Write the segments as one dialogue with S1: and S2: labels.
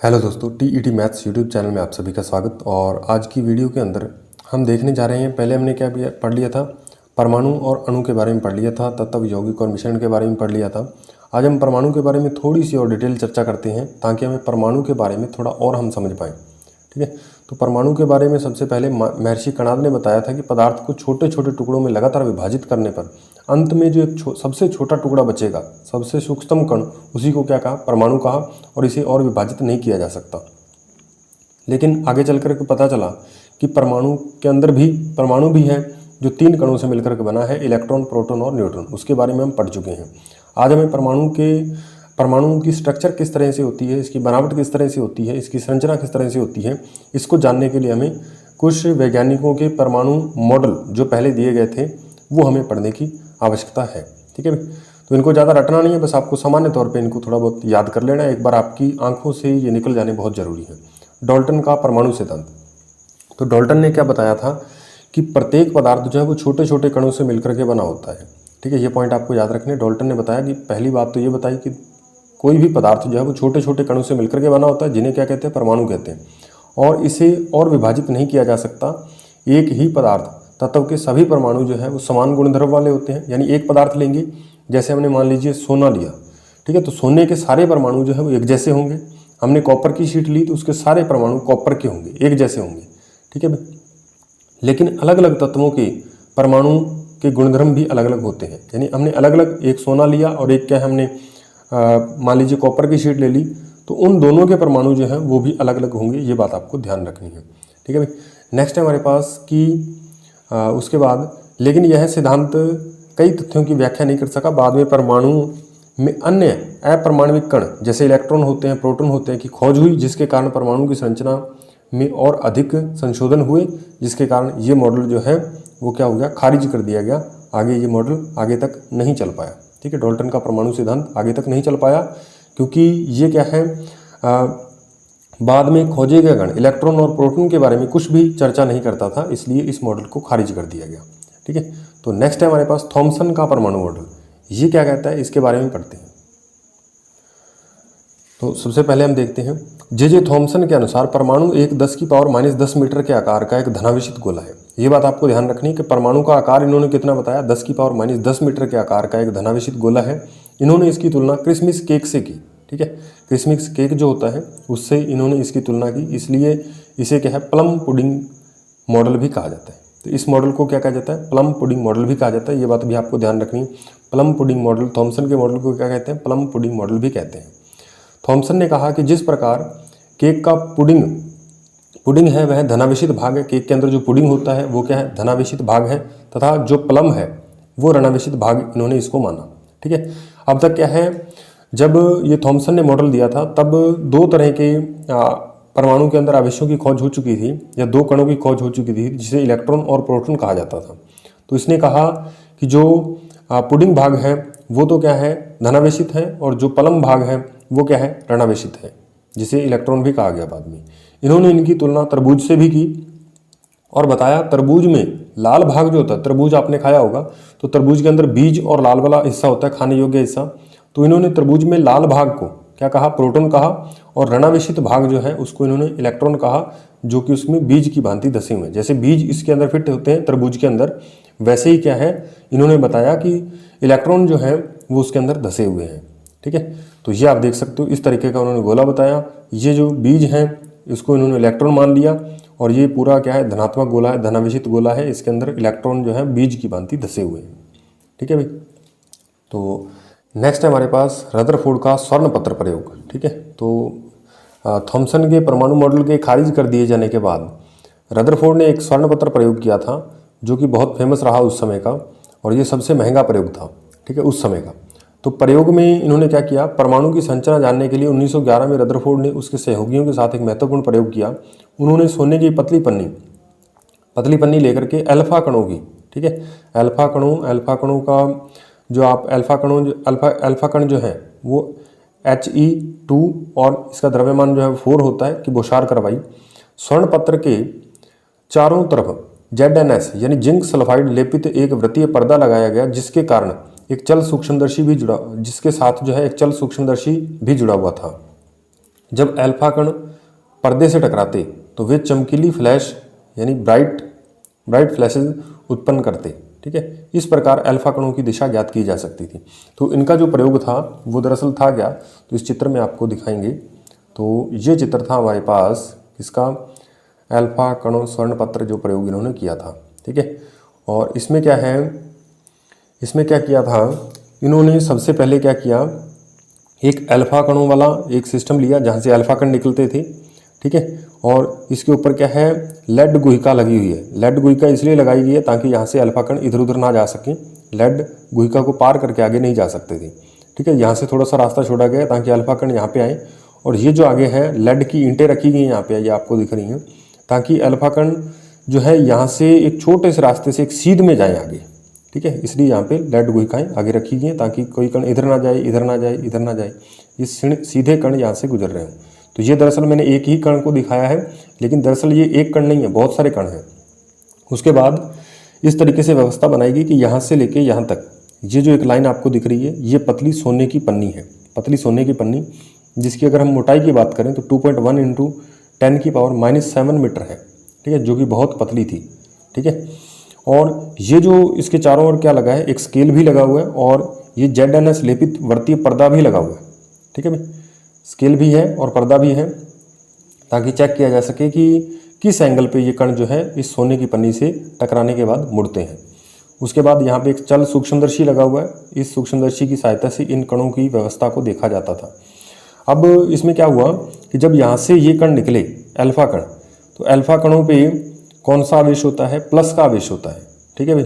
S1: Hello दोस्तों, TET maths YouTube channel में आप सभी का स्वागत। और आज की वीडियो के अंदर हम देखने जा रहे हैं, पहले हमने क्या पढ़ लिया था, परमाणु और अणु के बारे में पढ़ लिया था, तत्व यौगिक और मिश्रण के बारे में पढ़ लिया था। आज हम परमाणु के बारे में थोड़ी सी और डिटेल चर्चा करते हैं ताकि हमें परमाणु के बारे में थोड़ा और हम समझ पाएँ। ठीक है, तो परमाणु के बारे में सबसे पहले महर्षि कणाद ने बताया था कि पदार्थ को छोटे छोटे टुकड़ों में लगातार विभाजित करने पर अंत में जो एक सबसे छोटा टुकड़ा बचेगा, सबसे सूक्ष्म कण, उसी को क्या कहा, परमाणु कहा। और इसे और विभाजित नहीं किया जा सकता। लेकिन आगे चल कर के पता चला कि परमाणु के अंदर भी परमाणु भी है जो 3 कणों से मिलकर के बना है, इलेक्ट्रॉन, प्रोटॉन और न्यूट्रॉन। उसके बारे में हम पढ़ चुके हैं। आज हमें परमाणु की स्ट्रक्चर किस तरह से होती है, इसकी बनावट किस तरह से होती है, इसकी संरचना किस तरह से होती है, इसको जानने के लिए हमें कुछ वैज्ञानिकों के परमाणु मॉडल जो पहले दिए गए थे वो हमें पढ़ने की आवश्यकता है। ठीक है भाई, तो इनको ज़्यादा रटना नहीं है, बस आपको सामान्य तौर पे इनको थोड़ा बहुत याद कर लेना है। एक बार आपकी आंखों से ये निकल जाने बहुत ज़रूरी है। डाल्टन का परमाणु सिद्धांत। तो डाल्टन ने क्या बताया था कि प्रत्येक पदार्थ जो है वो छोटे छोटे कणों से मिलकर के बना होता है। ठीक है, ये पॉइंट आपको याद रखने। डाल्टन ने बताया कि पहली बात तो ये बताई कि कोई भी पदार्थ जो है वो छोटे छोटे कणों से मिलकर के बना होता है, जिन्हें क्या कहते हैं, परमाणु कहते हैं। और इसे और विभाजित नहीं किया जा सकता। एक ही पदार्थ तत्व के सभी परमाणु जो है वो समान गुणधर्म वाले होते हैं। यानी एक पदार्थ लेंगे, जैसे हमने मान लीजिए सोना लिया, ठीक है, तो सोने के सारे परमाणु जो है वो एक जैसे होंगे। हमने कॉपर की शीट ली तो उसके सारे परमाणु कॉपर के होंगे, एक जैसे होंगे। ठीक है भाई, लेकिन अलग अलग तत्वों के परमाणु के गुणधर्म भी अलग अलग होते हैं। यानी हमने अलग अलग, एक सोना लिया और एक क्या है, हमने मान लीजिए कॉपर की शीट ले ली, तो उन दोनों के परमाणु जो हैं वो भी अलग अलग होंगे। ये बात आपको ध्यान रखनी है। ठीक है भाई, नेक्स्ट है हमारे पास कि उसके बाद, लेकिन यह सिद्धांत कई तथ्यों की व्याख्या नहीं कर सका। बाद में परमाणु में अन्य अपर्माणविक कण जैसे इलेक्ट्रॉन होते हैं, प्रोटॉन होते हैं, की खोज हुई, जिसके कारण परमाणु की संरचना में और अधिक संशोधन हुए, जिसके कारण ये मॉडल जो है वो क्या हो गया, खारिज कर दिया गया। आगे ये मॉडल आगे तक नहीं चल पाया। ठीक है, डाल्टन का परमाणु सिद्धांत आगे तक नहीं चल पाया क्योंकि ये क्या है, बाद में खोजे गए कण इलेक्ट्रॉन और प्रोटॉन के बारे में कुछ भी चर्चा नहीं करता था, इसलिए इस मॉडल को खारिज कर दिया गया। ठीक है, तो नेक्स्ट है हमारे पास थॉमसन का परमाणु मॉडल। ये क्या कहता है, इसके बारे में पढ़ते हैं। तो सबसे पहले हम देखते हैं, जे थॉमसन के अनुसार परमाणु एक 10⁻⁻10 मीटर के आकार का एक धनावेशित गोला है। ये बात आपको ध्यान रखनी है कि परमाणु का आकार इन्होंने कितना बताया, 10⁻⁻10 मीटर के आकार का एक धनावेशित गोला है। इन्होंने इसकी तुलना क्रिसमस केक से की। ठीक है, क्रिसमस केक जो होता है उससे इन्होंने इसकी तुलना की, इसलिए इसे क्या है, प्लम पुडिंग मॉडल भी कहा जाता है। तो इस मॉडल को क्या कहा जाता है, प्लम पुडिंग मॉडल भी कहा जाता है। ये बात भी आपको ध्यान रखनी है। प्लम पुडिंग मॉडल, थॉमसन के मॉडल को क्या कहते हैं, प्लम पुडिंग मॉडल भी कहते हैं। थॉमसन ने कहा कि जिस प्रकार केक का पुडिंग है वह धनावेशित भाग है, केक के अंदर जो पुडिंग होता है वो क्या है, धनावेशित भाग है, तथा जो प्लम है वो ऋणावेशित भाग, इन्होंने इसको माना। ठीक है, अब तक क्या है, जब ये थॉमसन ने मॉडल दिया था तब 2 तरह के परमाणु के अंदर आवेशों की खोज हो चुकी थी, या 2 कणों की खोज हो चुकी थी, जिसे इलेक्ट्रॉन और प्रोटॉन कहा जाता था। तो इसने कहा कि जो पुडिंग भाग है वो तो क्या है, धनावेशित है, और जो प्लम भाग है वो क्या है, ऋणावेशित है, जिसे इलेक्ट्रॉन भी कहा गया बाद में। इन्होंने इनकी तुलना तरबूज से भी की और बताया तरबूज में लाल भाग जो होता है, तरबूज आपने खाया होगा, तो तरबूज के अंदर बीज और लाल वाला हिस्सा होता है, खाने योग्य हिस्सा। तो इन्होंने तरबूज में लाल भाग को क्या कहा, प्रोटॉन कहा, और ऋणावेशित भाग जो है उसको इन्होंने इलेक्ट्रॉन कहा, जो कि उसमें बीज की भांति धसे हुए हैं। जैसे बीज इसके अंदर फिट होते हैं तरबूज के अंदर, वैसे ही क्या है, इन्होंने बताया कि इलेक्ट्रॉन जो है वो उसके अंदर धसे हुए हैं। ठीक है, तो ये आप देख सकते हो, इस तरीके का उन्होंने गोला बताया। ये जो बीज हैं इसको इन्होंने इलेक्ट्रॉन मान लिया, और ये पूरा क्या है, धनात्मक गोला है, धनावेशित गोला है, इसके अंदर इलेक्ट्रॉन जो है बीज की भांति धसे हुए हैं। ठीक है भाई, तो नेक्स्ट है हमारे पास रदरफोर्ड का स्वर्ण पत्र प्रयोग। ठीक है, तो थॉमसन के परमाणु मॉडल के खारिज कर दिए जाने के बाद रदरफोर्ड ने एक स्वर्ण पत्र प्रयोग किया था, जो कि बहुत फेमस रहा उस समय का, और ये सबसे महंगा प्रयोग था। ठीक है, उस समय का। तो प्रयोग में इन्होंने क्या किया, परमाणु की संरचना जानने के लिए 1911 में रदरफोर्ड ने उसके सहयोगियों के साथ एक महत्वपूर्ण प्रयोग किया। उन्होंने सोने की पतली पन्नी लेकर के अल्फा कणों की, ठीक है, अल्फा कणों का जो आप अल्फा कण जो है वो He2 और इसका द्रव्यमान जो है 4 होता है, कि बोछार करवाई। स्वर्ण पत्र के चारों तरफ ZnS यानी जिंक सल्फाइड लेपित एक वृत्तीय पर्दा लगाया गया, जिसके कारण एक चल सूक्ष्मदर्शी भी जुड़ा, जिसके साथ जो है एक चल सूक्ष्मदर्शी भी जुड़ा हुआ था। जब अल्फा कण पर्दे से टकराते तो वे चमकीली फ्लैश यानी ब्राइट फ्लैशेज उत्पन्न करते। ठीक है, इस प्रकार अल्फा कणों की दिशा ज्ञात की जा सकती थी। तो इनका जो प्रयोग था वो दरअसल था क्या, तो इस चित्र में आपको दिखाएंगे। तो ये चित्र था हमारे पास इसका अल्फा कणों स्वर्ण पत्र जो प्रयोग इन्होंने किया था। ठीक है, और इसमें क्या है, इसमें क्या किया था इन्होंने, सबसे पहले क्या किया, एक अल्फा कणों वाला एक सिस्टम लिया जहाँ से अल्फा कण निकलते थे। ठीक है, और इसके ऊपर क्या है, लेड गुहिका लगी हुई है। लेड गुहिका इसलिए लगाई गई है ताकि यहाँ से अल्फा कण इधर उधर ना जा सकें, लेड गुहिका को पार करके आगे नहीं जा सकते थे। ठीक है, यहाँ से थोड़ा सा रास्ता छोड़ा गया ताकि अल्फा कण यहाँ पे आए, और ये जो आगे है लेड की ईंटें रखी गई हैं यहाँ पे, ये आपको दिख रही हैं, ताकि अल्फा कण जो है यहाँ से एक छोटे से रास्ते से एक सीध में जाए आगे। ठीक है, इसलिए यहाँ पे लेड गुहिकाएं आगे रखी गई हैं ताकि कोई कण इधर ना जाए, इधर ना जाए, इधर ना जाए, ये सीधे कण यहाँ से गुजर रहे हों। तो ये दरअसल मैंने एक ही कण को दिखाया है, लेकिन दरअसल ये एक कण नहीं है, बहुत सारे कण हैं। उसके बाद इस तरीके से व्यवस्था बनाएगी कि यहाँ से लेके यहाँ तक ये जो एक लाइन आपको दिख रही है, ये पतली सोने की पन्नी है, पतली सोने की पन्नी, जिसकी अगर हम मोटाई की बात करें तो 2.1 × 10⁻⁻7 मीटर है। ठीक है, जो कि बहुत पतली थी। ठीक है, और ये जो इसके चारों ओर क्या लगा है, एक स्केल भी लगा हुआ है, और ये ZNS लेपित वर्तीय पर्दा भी लगा हुआ है। ठीक है भाई, स्केल भी है और पर्दा भी है, ताकि चेक किया जा सके कि किस एंगल पे ये कण जो है इस सोने की पन्नी से टकराने के बाद मुड़ते हैं। उसके बाद यहाँ पे एक चल सूक्ष्मदर्शी लगा हुआ है, इस सूक्ष्मदर्शी की सहायता से इन कणों की व्यवस्था को देखा जाता था। अब इसमें क्या हुआ कि जब यहाँ से ये कण निकले अल्फा कण, तो अल्फा कणों पे कौन सा आवेश होता है, प्लस का आवेश होता है। ठीक है भाई,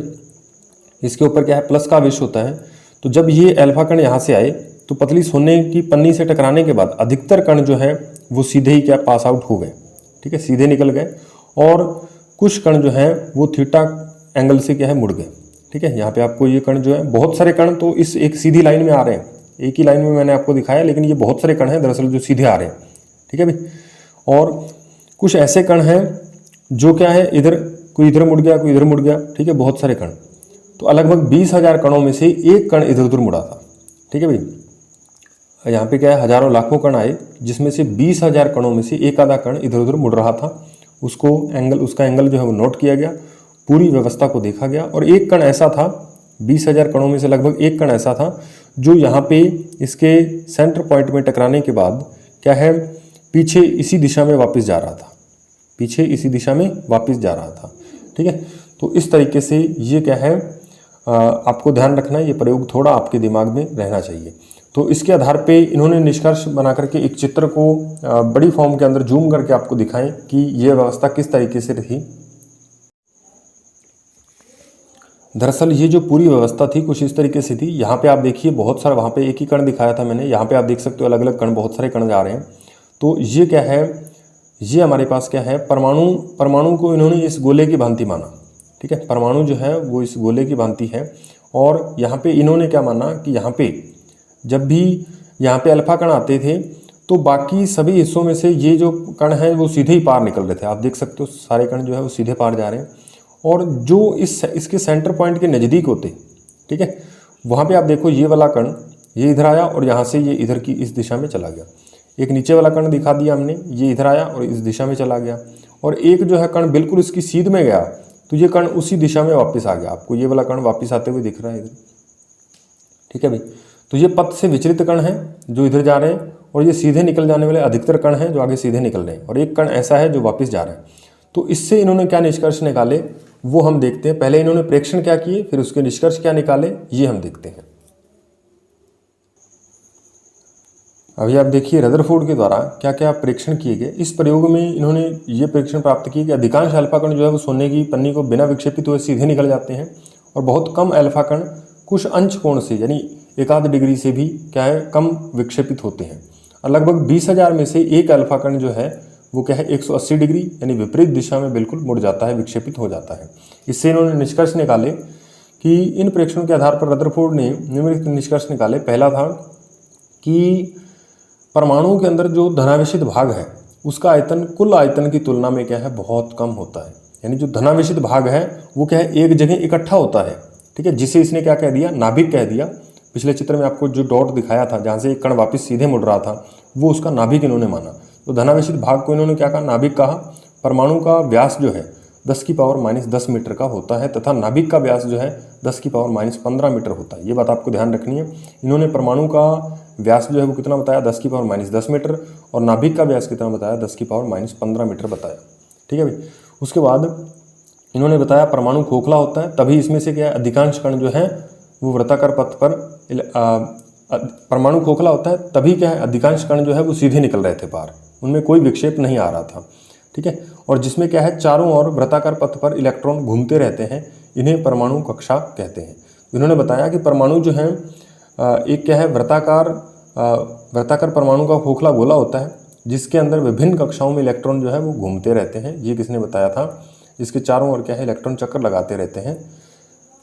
S1: इसके ऊपर क्या है, प्लस का आवेश होता है। तो जब ये अल्फा कण यहाँ से आए तो पतली सोने की पन्नी से टकराने के बाद अधिकतर कण जो है वो सीधे ही क्या पास आउट हो गए। ठीक है, सीधे निकल गए, और कुछ कण जो है वो थीटा एंगल से क्या है मुड़ गए। ठीक है, यहाँ पे आपको ये कण जो है, बहुत सारे कण तो इस एक सीधी लाइन में आ रहे हैं, एक ही लाइन में मैंने आपको दिखाया, लेकिन ये बहुत सारे कण हैं दरअसल जो सीधे आ रहे हैं। ठीक है भाई, और कुछ ऐसे कण हैं जो क्या है, इधर कोई इधर मुड़ गया, कोई इधर मुड़ गया। ठीक है, बहुत सारे कण, तो लगभग 20,000 कणों में से एक कण इधर उधर मुड़ा था। ठीक है भाई, यहाँ पे क्या है, हजारों लाखों कण आए, जिसमें से 20,000 कणों में से एक आधा कण इधर उधर मुड़ रहा था। उसका एंगल जो है वो नोट किया गया, पूरी व्यवस्था को देखा गया, और एक कण ऐसा था, 20,000 कणों में से लगभग एक कण ऐसा था जो यहाँ पे इसके सेंटर पॉइंट में टकराने के बाद क्या है, पीछे इसी दिशा में वापस जा रहा था, पीछे इसी दिशा में वापस जा रहा था। ठीक है, तो इस तरीके से ये क्या है, आपको ध्यान रखना है, ये प्रयोग थोड़ा आपके दिमाग में रहना चाहिए। तो इसके आधार पे इन्होंने निष्कर्ष बना करके एक चित्र को बड़ी फॉर्म के अंदर जूम करके आपको दिखाएं कि ये व्यवस्था किस तरीके से थी। दरअसल ये जो पूरी व्यवस्था थी कुछ इस तरीके से थी। यहाँ पे आप देखिए बहुत सारा, वहाँ पे एक ही कण दिखाया था मैंने, यहाँ पे आप देख सकते हो अलग अलग कण, बहुत सारे कण जा रहे हैं। तो ये क्या है, ये हमारे पास क्या है, परमाणु को इन्होंने इस गोले की भांति माना। ठीक है, परमाणु जो है वो इस गोले की भांति है, और यहाँ पे इन्होंने क्या माना कि यहाँ पे जब भी यहाँ पे अल्फा कण आते थे तो बाकी सभी हिस्सों में से ये जो कण हैं वो सीधे ही पार निकल रहे थे। आप देख सकते हो सारे कण जो है वो सीधे पार जा रहे हैं, और जो इसके सेंटर पॉइंट के नज़दीक होते, ठीक है, वहाँ पे आप देखो ये वाला कण ये इधर आया और यहाँ से ये इधर की इस दिशा में चला गया। एक नीचे वाला कण दिखा दिया हमने, ये इधर आया और इस दिशा में चला गया, और एक जो है कण बिल्कुल इसकी सीध में गया, तो ये कण उसी दिशा में वापस आ गया। आपको ये वाला कण वापस आते हुए दिख रहा है इधर। ठीक है भाई, तो ये पथ से विचलित कण हैं जो इधर जा रहे हैं, और ये सीधे निकल जाने वाले अधिकतर कण हैं जो आगे सीधे निकल रहे हैं, और एक कण ऐसा है जो वापस जा रहा है। तो इससे इन्होंने क्या निष्कर्ष निकाले वो हम देखते हैं। पहले इन्होंने प्रेक्षण क्या किए, फिर उसके निष्कर्ष क्या निकाले, ये हम देखते हैं। अभी आप देखिए रदरफोर्ड के द्वारा क्या क्या प्रेक्षण किए गए। इस प्रयोग में इन्होंने ये प्रेक्षण प्राप्त किए कि अधिकांश अल्फा कण जो है वो सोने की पन्नी को बिना विक्षेपित हुए सीधे निकल जाते हैं, और बहुत कम अल्फा कण कुछ अंश कोण से यानी 1/2 डिग्री से भी क्या है कम विक्षेपित होते हैं। और लगभग 20,000 में से एक अल्फा कण जो है वो क्या है 180 डिग्री यानी विपरीत दिशा में बिल्कुल मुड़ जाता है, विक्षेपित हो जाता है। इससे इन्होंने निष्कर्ष निकाले कि इन प्रेक्षणों के आधार पर रदरफोर्ड ने निम्नलिखित निष्कर्ष निकाले। पहला था कि परमाणुओं के अंदर जो धनावेशित भाग है उसका आयतन कुल आयतन की तुलना में क्या है बहुत कम होता है। यानी जो धनावेशित भाग है वो क्या है एक जगह इकट्ठा होता है। ठीक है, जिसे इसने क्या कह दिया, नाभिक कह दिया। पिछले चित्र में आपको जो डॉट दिखाया था जहाँ से एक कण वापस सीधे मुड़ रहा था वो उसका नाभिक इन्होंने माना। तो धनावेशित भाग को इन्होंने क्या कहा, नाभिक कहा। परमाणु का व्यास जो है 10⁻⁻10 मीटर का होता है तथा नाभिक का व्यास जो है 10⁻⁻15 मीटर होता है। ये बात आपको ध्यान रखनी है। इन्होंने परमाणु का व्यास जो है वो कितना बताया, 10⁻⁻10 मीटर, और नाभिक का व्यास कितना बताया, 10⁻⁻15 मीटर बताया। ठीक है भाई। उसके बाद इन्होंने बताया परमाणु खोखला होता है, तभी इसमें से क्या है, अधिकांश कण जो है वो वृत्ताकार पथ पर, परमाणु खोखला होता है तभी क्या है, अधिकांश कण जो है वो सीधे निकल रहे थे बाहर, उनमें कोई विक्षेप नहीं आ रहा था। ठीक है। और जिसमें क्या है, चारों ओर वृत्ताकार पथ पर इलेक्ट्रॉन घूमते रहते हैं, इन्हें परमाणु कक्षा कहते हैं। इन्होंने बताया कि परमाणु जो है एक क्या है, वृत्ताकार परमाणु का खोखला गोला होता है जिसके अंदर विभिन्न कक्षाओं में इलेक्ट्रॉन जो है वो घूमते रहते हैं। ये किसने बताया था, इसके चारों ओर क्या है, इलेक्ट्रॉन चक्कर लगाते रहते हैं।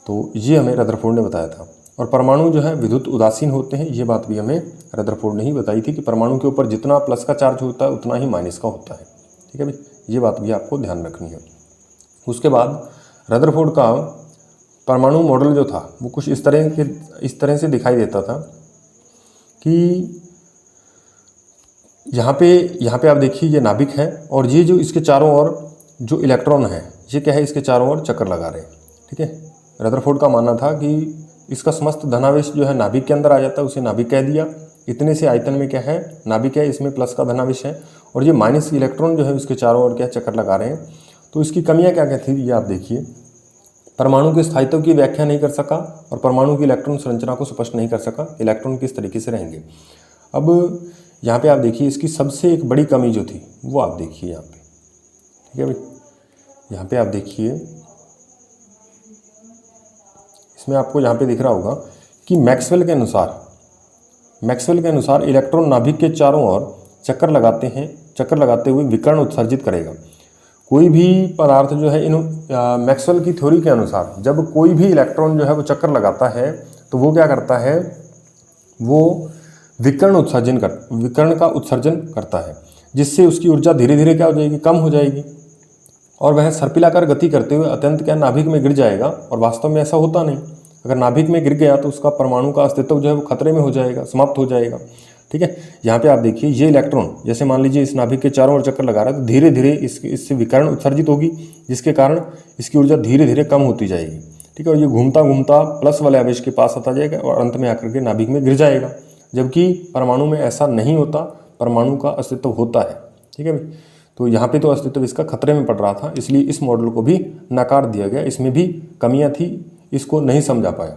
S1: तो ये हमें रदरफोर्ड ने बताया था। और परमाणु जो है विद्युत उदासीन होते हैं, ये बात भी हमें रदरफोर्ड ने ही बताई थी कि परमाणु के ऊपर जितना प्लस का चार्ज होता है उतना ही माइनस का होता है। ठीक है भाई, ये बात भी आपको ध्यान रखनी है। उसके बाद रदरफोर्ड का परमाणु मॉडल जो था वो कुछ इस तरह से दिखाई देता था कि यहाँ पे आप देखिए ये नाभिक है और ये जो इसके चारों ओर जो इलेक्ट्रॉन है ये क्या है, इसके चारों ओर चक्कर लगा रहे हैं। ठीक है। रदरफोर्ड का मानना था कि इसका समस्त धनावेश जो है नाभिक के अंदर आ जाता है, उसे नाभिक कह दिया। इतने से आयतन में क्या है, नाभिक है, इसमें प्लस का धनावेश है और ये माइनस इलेक्ट्रॉन जो है उसके चारों ओर क्या चक्कर लगा रहे हैं। तो इसकी कमियां क्या क्या थी ये आप देखिए। परमाणु के स्थायित्व की व्याख्या नहीं कर सका और परमाणु की इलेक्ट्रॉन संरचना को स्पष्ट नहीं कर सका, इलेक्ट्रॉन किस तरीके से रहेंगे। अब यहाँ पे आप देखिए इसकी सबसे एक बड़ी कमी जो थी वो आप देखिए यहाँ पे। ठीक है भाई, यहाँ पे आप देखिए, इसमें आपको यहाँ पे दिख रहा होगा कि मैक्सवेल के अनुसार इलेक्ट्रॉन नाभिक के चारों ओर चक्कर लगाते हुए विकिरण उत्सर्जित करेगा। कोई भी पदार्थ जो है मैक्सवेल की थ्योरी के अनुसार जब कोई भी इलेक्ट्रॉन जो है वो चक्कर लगाता है तो वो क्या करता है, वो विकिरण का उत्सर्जन करता है, जिससे उसकी ऊर्जा धीरे धीरे क्या हो जाएगी, कम हो जाएगी और वह सर्पिलाकार गति करते हुए अत्यंत क्या नाभिक में गिर जाएगा। और वास्तव में ऐसा होता नहीं, अगर नाभिक में गिर गया तो उसका परमाणु का अस्तित्व जो है वो खतरे में हो जाएगा, समाप्त हो जाएगा। ठीक है। यहाँ पे आप देखिए ये इलेक्ट्रॉन जैसे मान लीजिए इस नाभिक के चारों ओर चक्कर लगा रहा है तो धीरे धीरे इससे विकिरण उत्सर्जित होगी, जिसके कारण इसकी ऊर्जा धीरे धीरे कम होती जाएगी। ठीक है। और ये घूमता घूमता प्लस वाले आवेश के पास आता जाएगा और अंत में आकर के नाभिक में गिर जाएगा, जबकि परमाणु में ऐसा नहीं होता, परमाणु का अस्तित्व होता है। ठीक है भाई। तो यहाँ पे तो अस्तित्व इसका खतरे में पड़ रहा था, इसलिए इस मॉडल को भी नकार दिया गया, इसमें भी कमियां थी, इसको नहीं समझा पाया।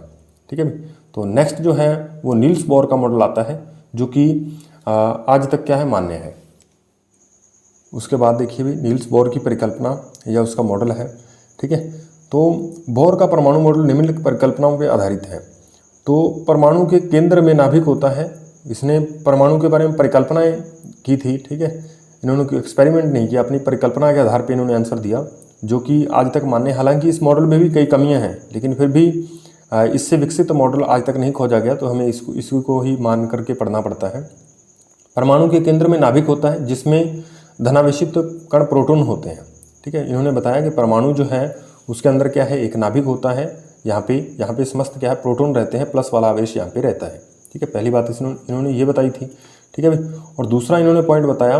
S1: ठीक है भाई। तो नेक्स्ट जो है वो नील्स बोर का मॉडल आता है जो कि आज तक क्या है, मान्य है। उसके बाद देखिए भाई नील्स बोर की परिकल्पना या उसका मॉडल है। ठीक है। तो बोर का परमाणु मॉडल निम्नलिखित परिकल्पनाओं पर आधारित है। तो परमाणु के केंद्र में नाभिक होता है, इसने परमाणु के बारे में परिकल्पनाएं की थी। ठीक है। इन्होंने कोई एक्सपेरिमेंट नहीं किया, अपनी परिकल्पना के आधार पर इन्होंने आंसर दिया जो कि आज तक मान्य है। हालांकि इस मॉडल में भी कई कमियां हैं, लेकिन फिर भी इससे विकसित मॉडल आज तक नहीं खोजा गया, तो हमें इसको ही मान करके पढ़ना पड़ता है। परमाणु के केंद्र में नाभिक होता है जिसमें धनावेशित कण प्रोटॉन होते हैं। ठीक है। इन्होंने बताया कि परमाणु जो है उसके अंदर क्या है, एक नाभिक होता है, यहाँ पे समस्त क्या है, प्रोटॉन रहते हैं, प्लस वाला आवेश यहाँ पे रहता है। ठीक है। पहली बात इन्होंने ये बताई थी। ठीक है भाई। और दूसरा इन्होंने पॉइंट बताया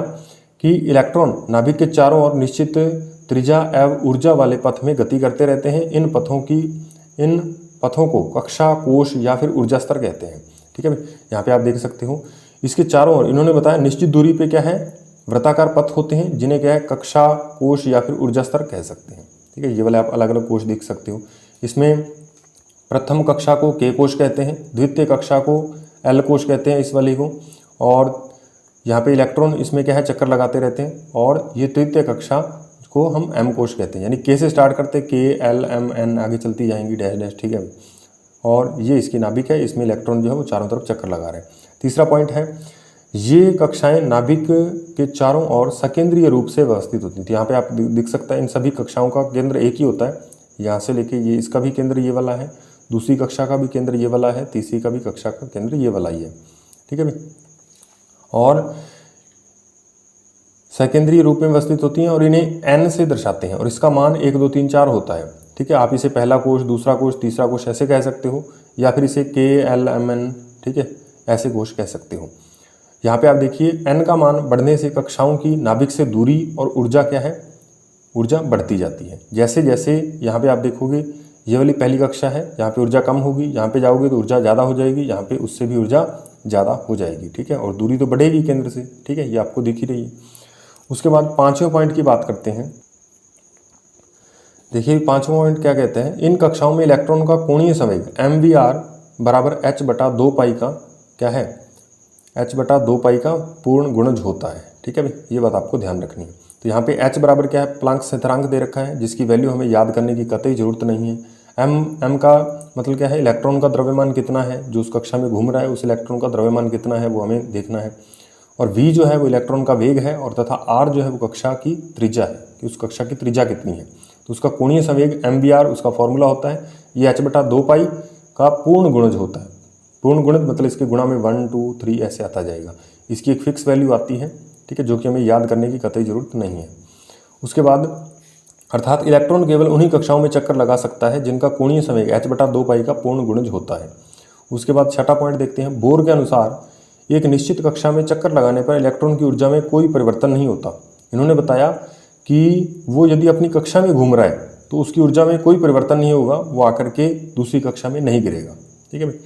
S1: कि इलेक्ट्रॉन नाभिक के चारों ओर निश्चित त्रिज्या एवं ऊर्जा वाले पथ में गति करते रहते हैं। इन पथों को कक्षा, कोश या फिर ऊर्जा स्तर कहते हैं। ठीक है भाई। यहाँ पे आप देख सकते हो इसके चारों ओर इन्होंने बताया निश्चित दूरी पे क्या है, वृत्ताकार पथ होते हैं जिन्हें क्या है, कक्षा, कोश या फिर ऊर्जा स्तर कह सकते हैं। ठीक है। ये वाले आप अलग अलग कोश देख सकते हो। इसमें प्रथम कक्षा को के कोश कहते हैं, द्वितीय कक्षा को एल कोश कहते हैं इस वाले को, और यहाँ पे इलेक्ट्रॉन इसमें क्या है, चक्कर लगाते रहते हैं, और ये तृतीय कक्षा को हम एम कोश कहते हैं, यानी के से स्टार्ट करते के एल एम एन आगे चलती जाएंगी डैश डैश। ठीक है। और ये इसकी नाभिक है, इसमें इलेक्ट्रॉन जो है वो चारों तरफ चक्कर लगा रहे हैं। तीसरा पॉइंट है ये कक्षाएं नाभिक के चारों ओर सकेंद्रीय रूप से व्यवस्थित होती थी। यहाँ पे आप दिख सकता है इन सभी कक्षाओं का केंद्र एक ही होता है, यहाँ से लेके ये इसका भी केंद्र ये वाला है, दूसरी कक्षा का भी केंद्र ये वाला है, तीसरी का भी कक्षा का केंद्र ये वाला ही है। ठीक है भाई। और सेकेंडरी रूप में व्यवस्थित होती हैं और इन्हें एन से दर्शाते हैं और इसका मान 1 2 3 4 होता है। ठीक है। आप इसे पहला कोश, दूसरा कोश, तीसरा कोश ऐसे कह सकते हो, या फिर इसे के एल एम एन, ठीक है, ऐसे कोश कह सकते हो। यहाँ पे आप देखिए n का मान बढ़ने से कक्षाओं की नाभिक से दूरी और ऊर्जा क्या है, ऊर्जा बढ़ती जाती है। जैसे जैसे यहाँ पे आप देखोगे ये वाली पहली कक्षा है, यहाँ पे ऊर्जा कम होगी, यहाँ पे जाओगे तो ऊर्जा ज़्यादा हो जाएगी, यहाँ पे उससे भी ऊर्जा ज़्यादा हो जाएगी, ठीक है, और दूरी तो बढ़ेगी केंद्र से, ठीक है, ये आपको दिख ही रही है। उसके बाद पाँचवें पॉइंट की बात करते हैं। देखिए पाँचवां पॉइंट क्या कहते हैं, इन कक्षाओं में इलेक्ट्रॉन का कोणीय संवेग mvr बराबर h/2 का क्या है, h/2 का पूर्ण गुणज होता है, ठीक है भाई, ये बात आपको ध्यान रखनी है। तो यहाँ पे h बराबर क्या है, प्लांक स्थिरांक दे रखा है, जिसकी वैल्यू हमें याद करने की कतई जरूरत नहीं है। m का मतलब क्या है, इलेक्ट्रॉन का द्रव्यमान कितना है, जो उस कक्षा में घूम रहा है उस इलेक्ट्रॉन का द्रव्यमान कितना है वो हमें देखना है। और v जो है वो इलेक्ट्रॉन का वेग है, और तथा r जो है वो कक्षा की त्रिज्या है, कि उस कक्षा की त्रिज्या कितनी है। तो उसका कोणीय संवेग mvr उसका फॉर्मूला होता है, ये h/2 का पूर्ण गुणज होता है। पूर्ण गुणज मतलब इसके गुणा में 1 2 3 ऐसे आता जाएगा। इसकी एक फिक्स वैल्यू आती है, ठीक है, जो कि हमें याद करने की कतई जरूरत नहीं है। उसके बाद अर्थात इलेक्ट्रॉन केवल उन्हीं कक्षाओं में चक्कर लगा सकता है जिनका कोणीय संवेग h/2 का पूर्ण गुणज होता है। उसके बाद छठा पॉइंट देखते हैं। बोर के अनुसार एक निश्चित कक्षा में चक्कर लगाने पर इलेक्ट्रॉन की ऊर्जा में कोई परिवर्तन नहीं होता। इन्होंने बताया कि वो यदि अपनी कक्षा में घूम रहा है तो उसकी ऊर्जा में कोई परिवर्तन नहीं होगा, वो आकर के दूसरी कक्षा में नहीं गिरेगा, ठीक है भाई।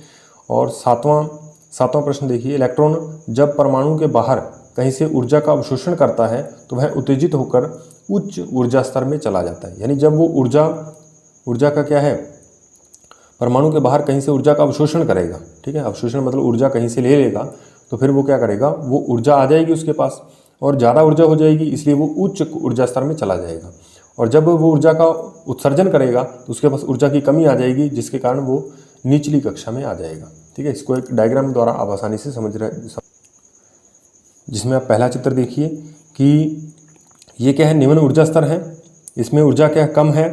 S1: और सातवां प्रश्न देखिए, इलेक्ट्रॉन जब परमाणु के बाहर कहीं से ऊर्जा का अवशोषण करता है तो वह उत्तेजित होकर उच्च ऊर्जा स्तर में चला जाता है। यानी जब वो ऊर्जा का क्या है, परमाणु के बाहर कहीं से ऊर्जा का अवशोषण करेगा, ठीक है, अवशोषण मतलब ऊर्जा कहीं से ले लेगा, तो फिर वो क्या करेगा, वो ऊर्जा आ जाएगी उसके पास और ज़्यादा ऊर्जा हो जाएगी, इसलिए वो उच्च ऊर्जा स्तर में चला जाएगा। और जब वो ऊर्जा का उत्सर्जन करेगा तो उसके पास ऊर्जा की कमी आ जाएगी, जिसके कारण वो निचली कक्षा में आ जाएगा, ठीक है। इसको एक डायग्राम द्वारा आप आसानी से समझ रहे, जिसमें आप पहला चित्र देखिए कि ये क्या है, निम्न ऊर्जा स्तर है, इसमें ऊर्जा क्या कम है,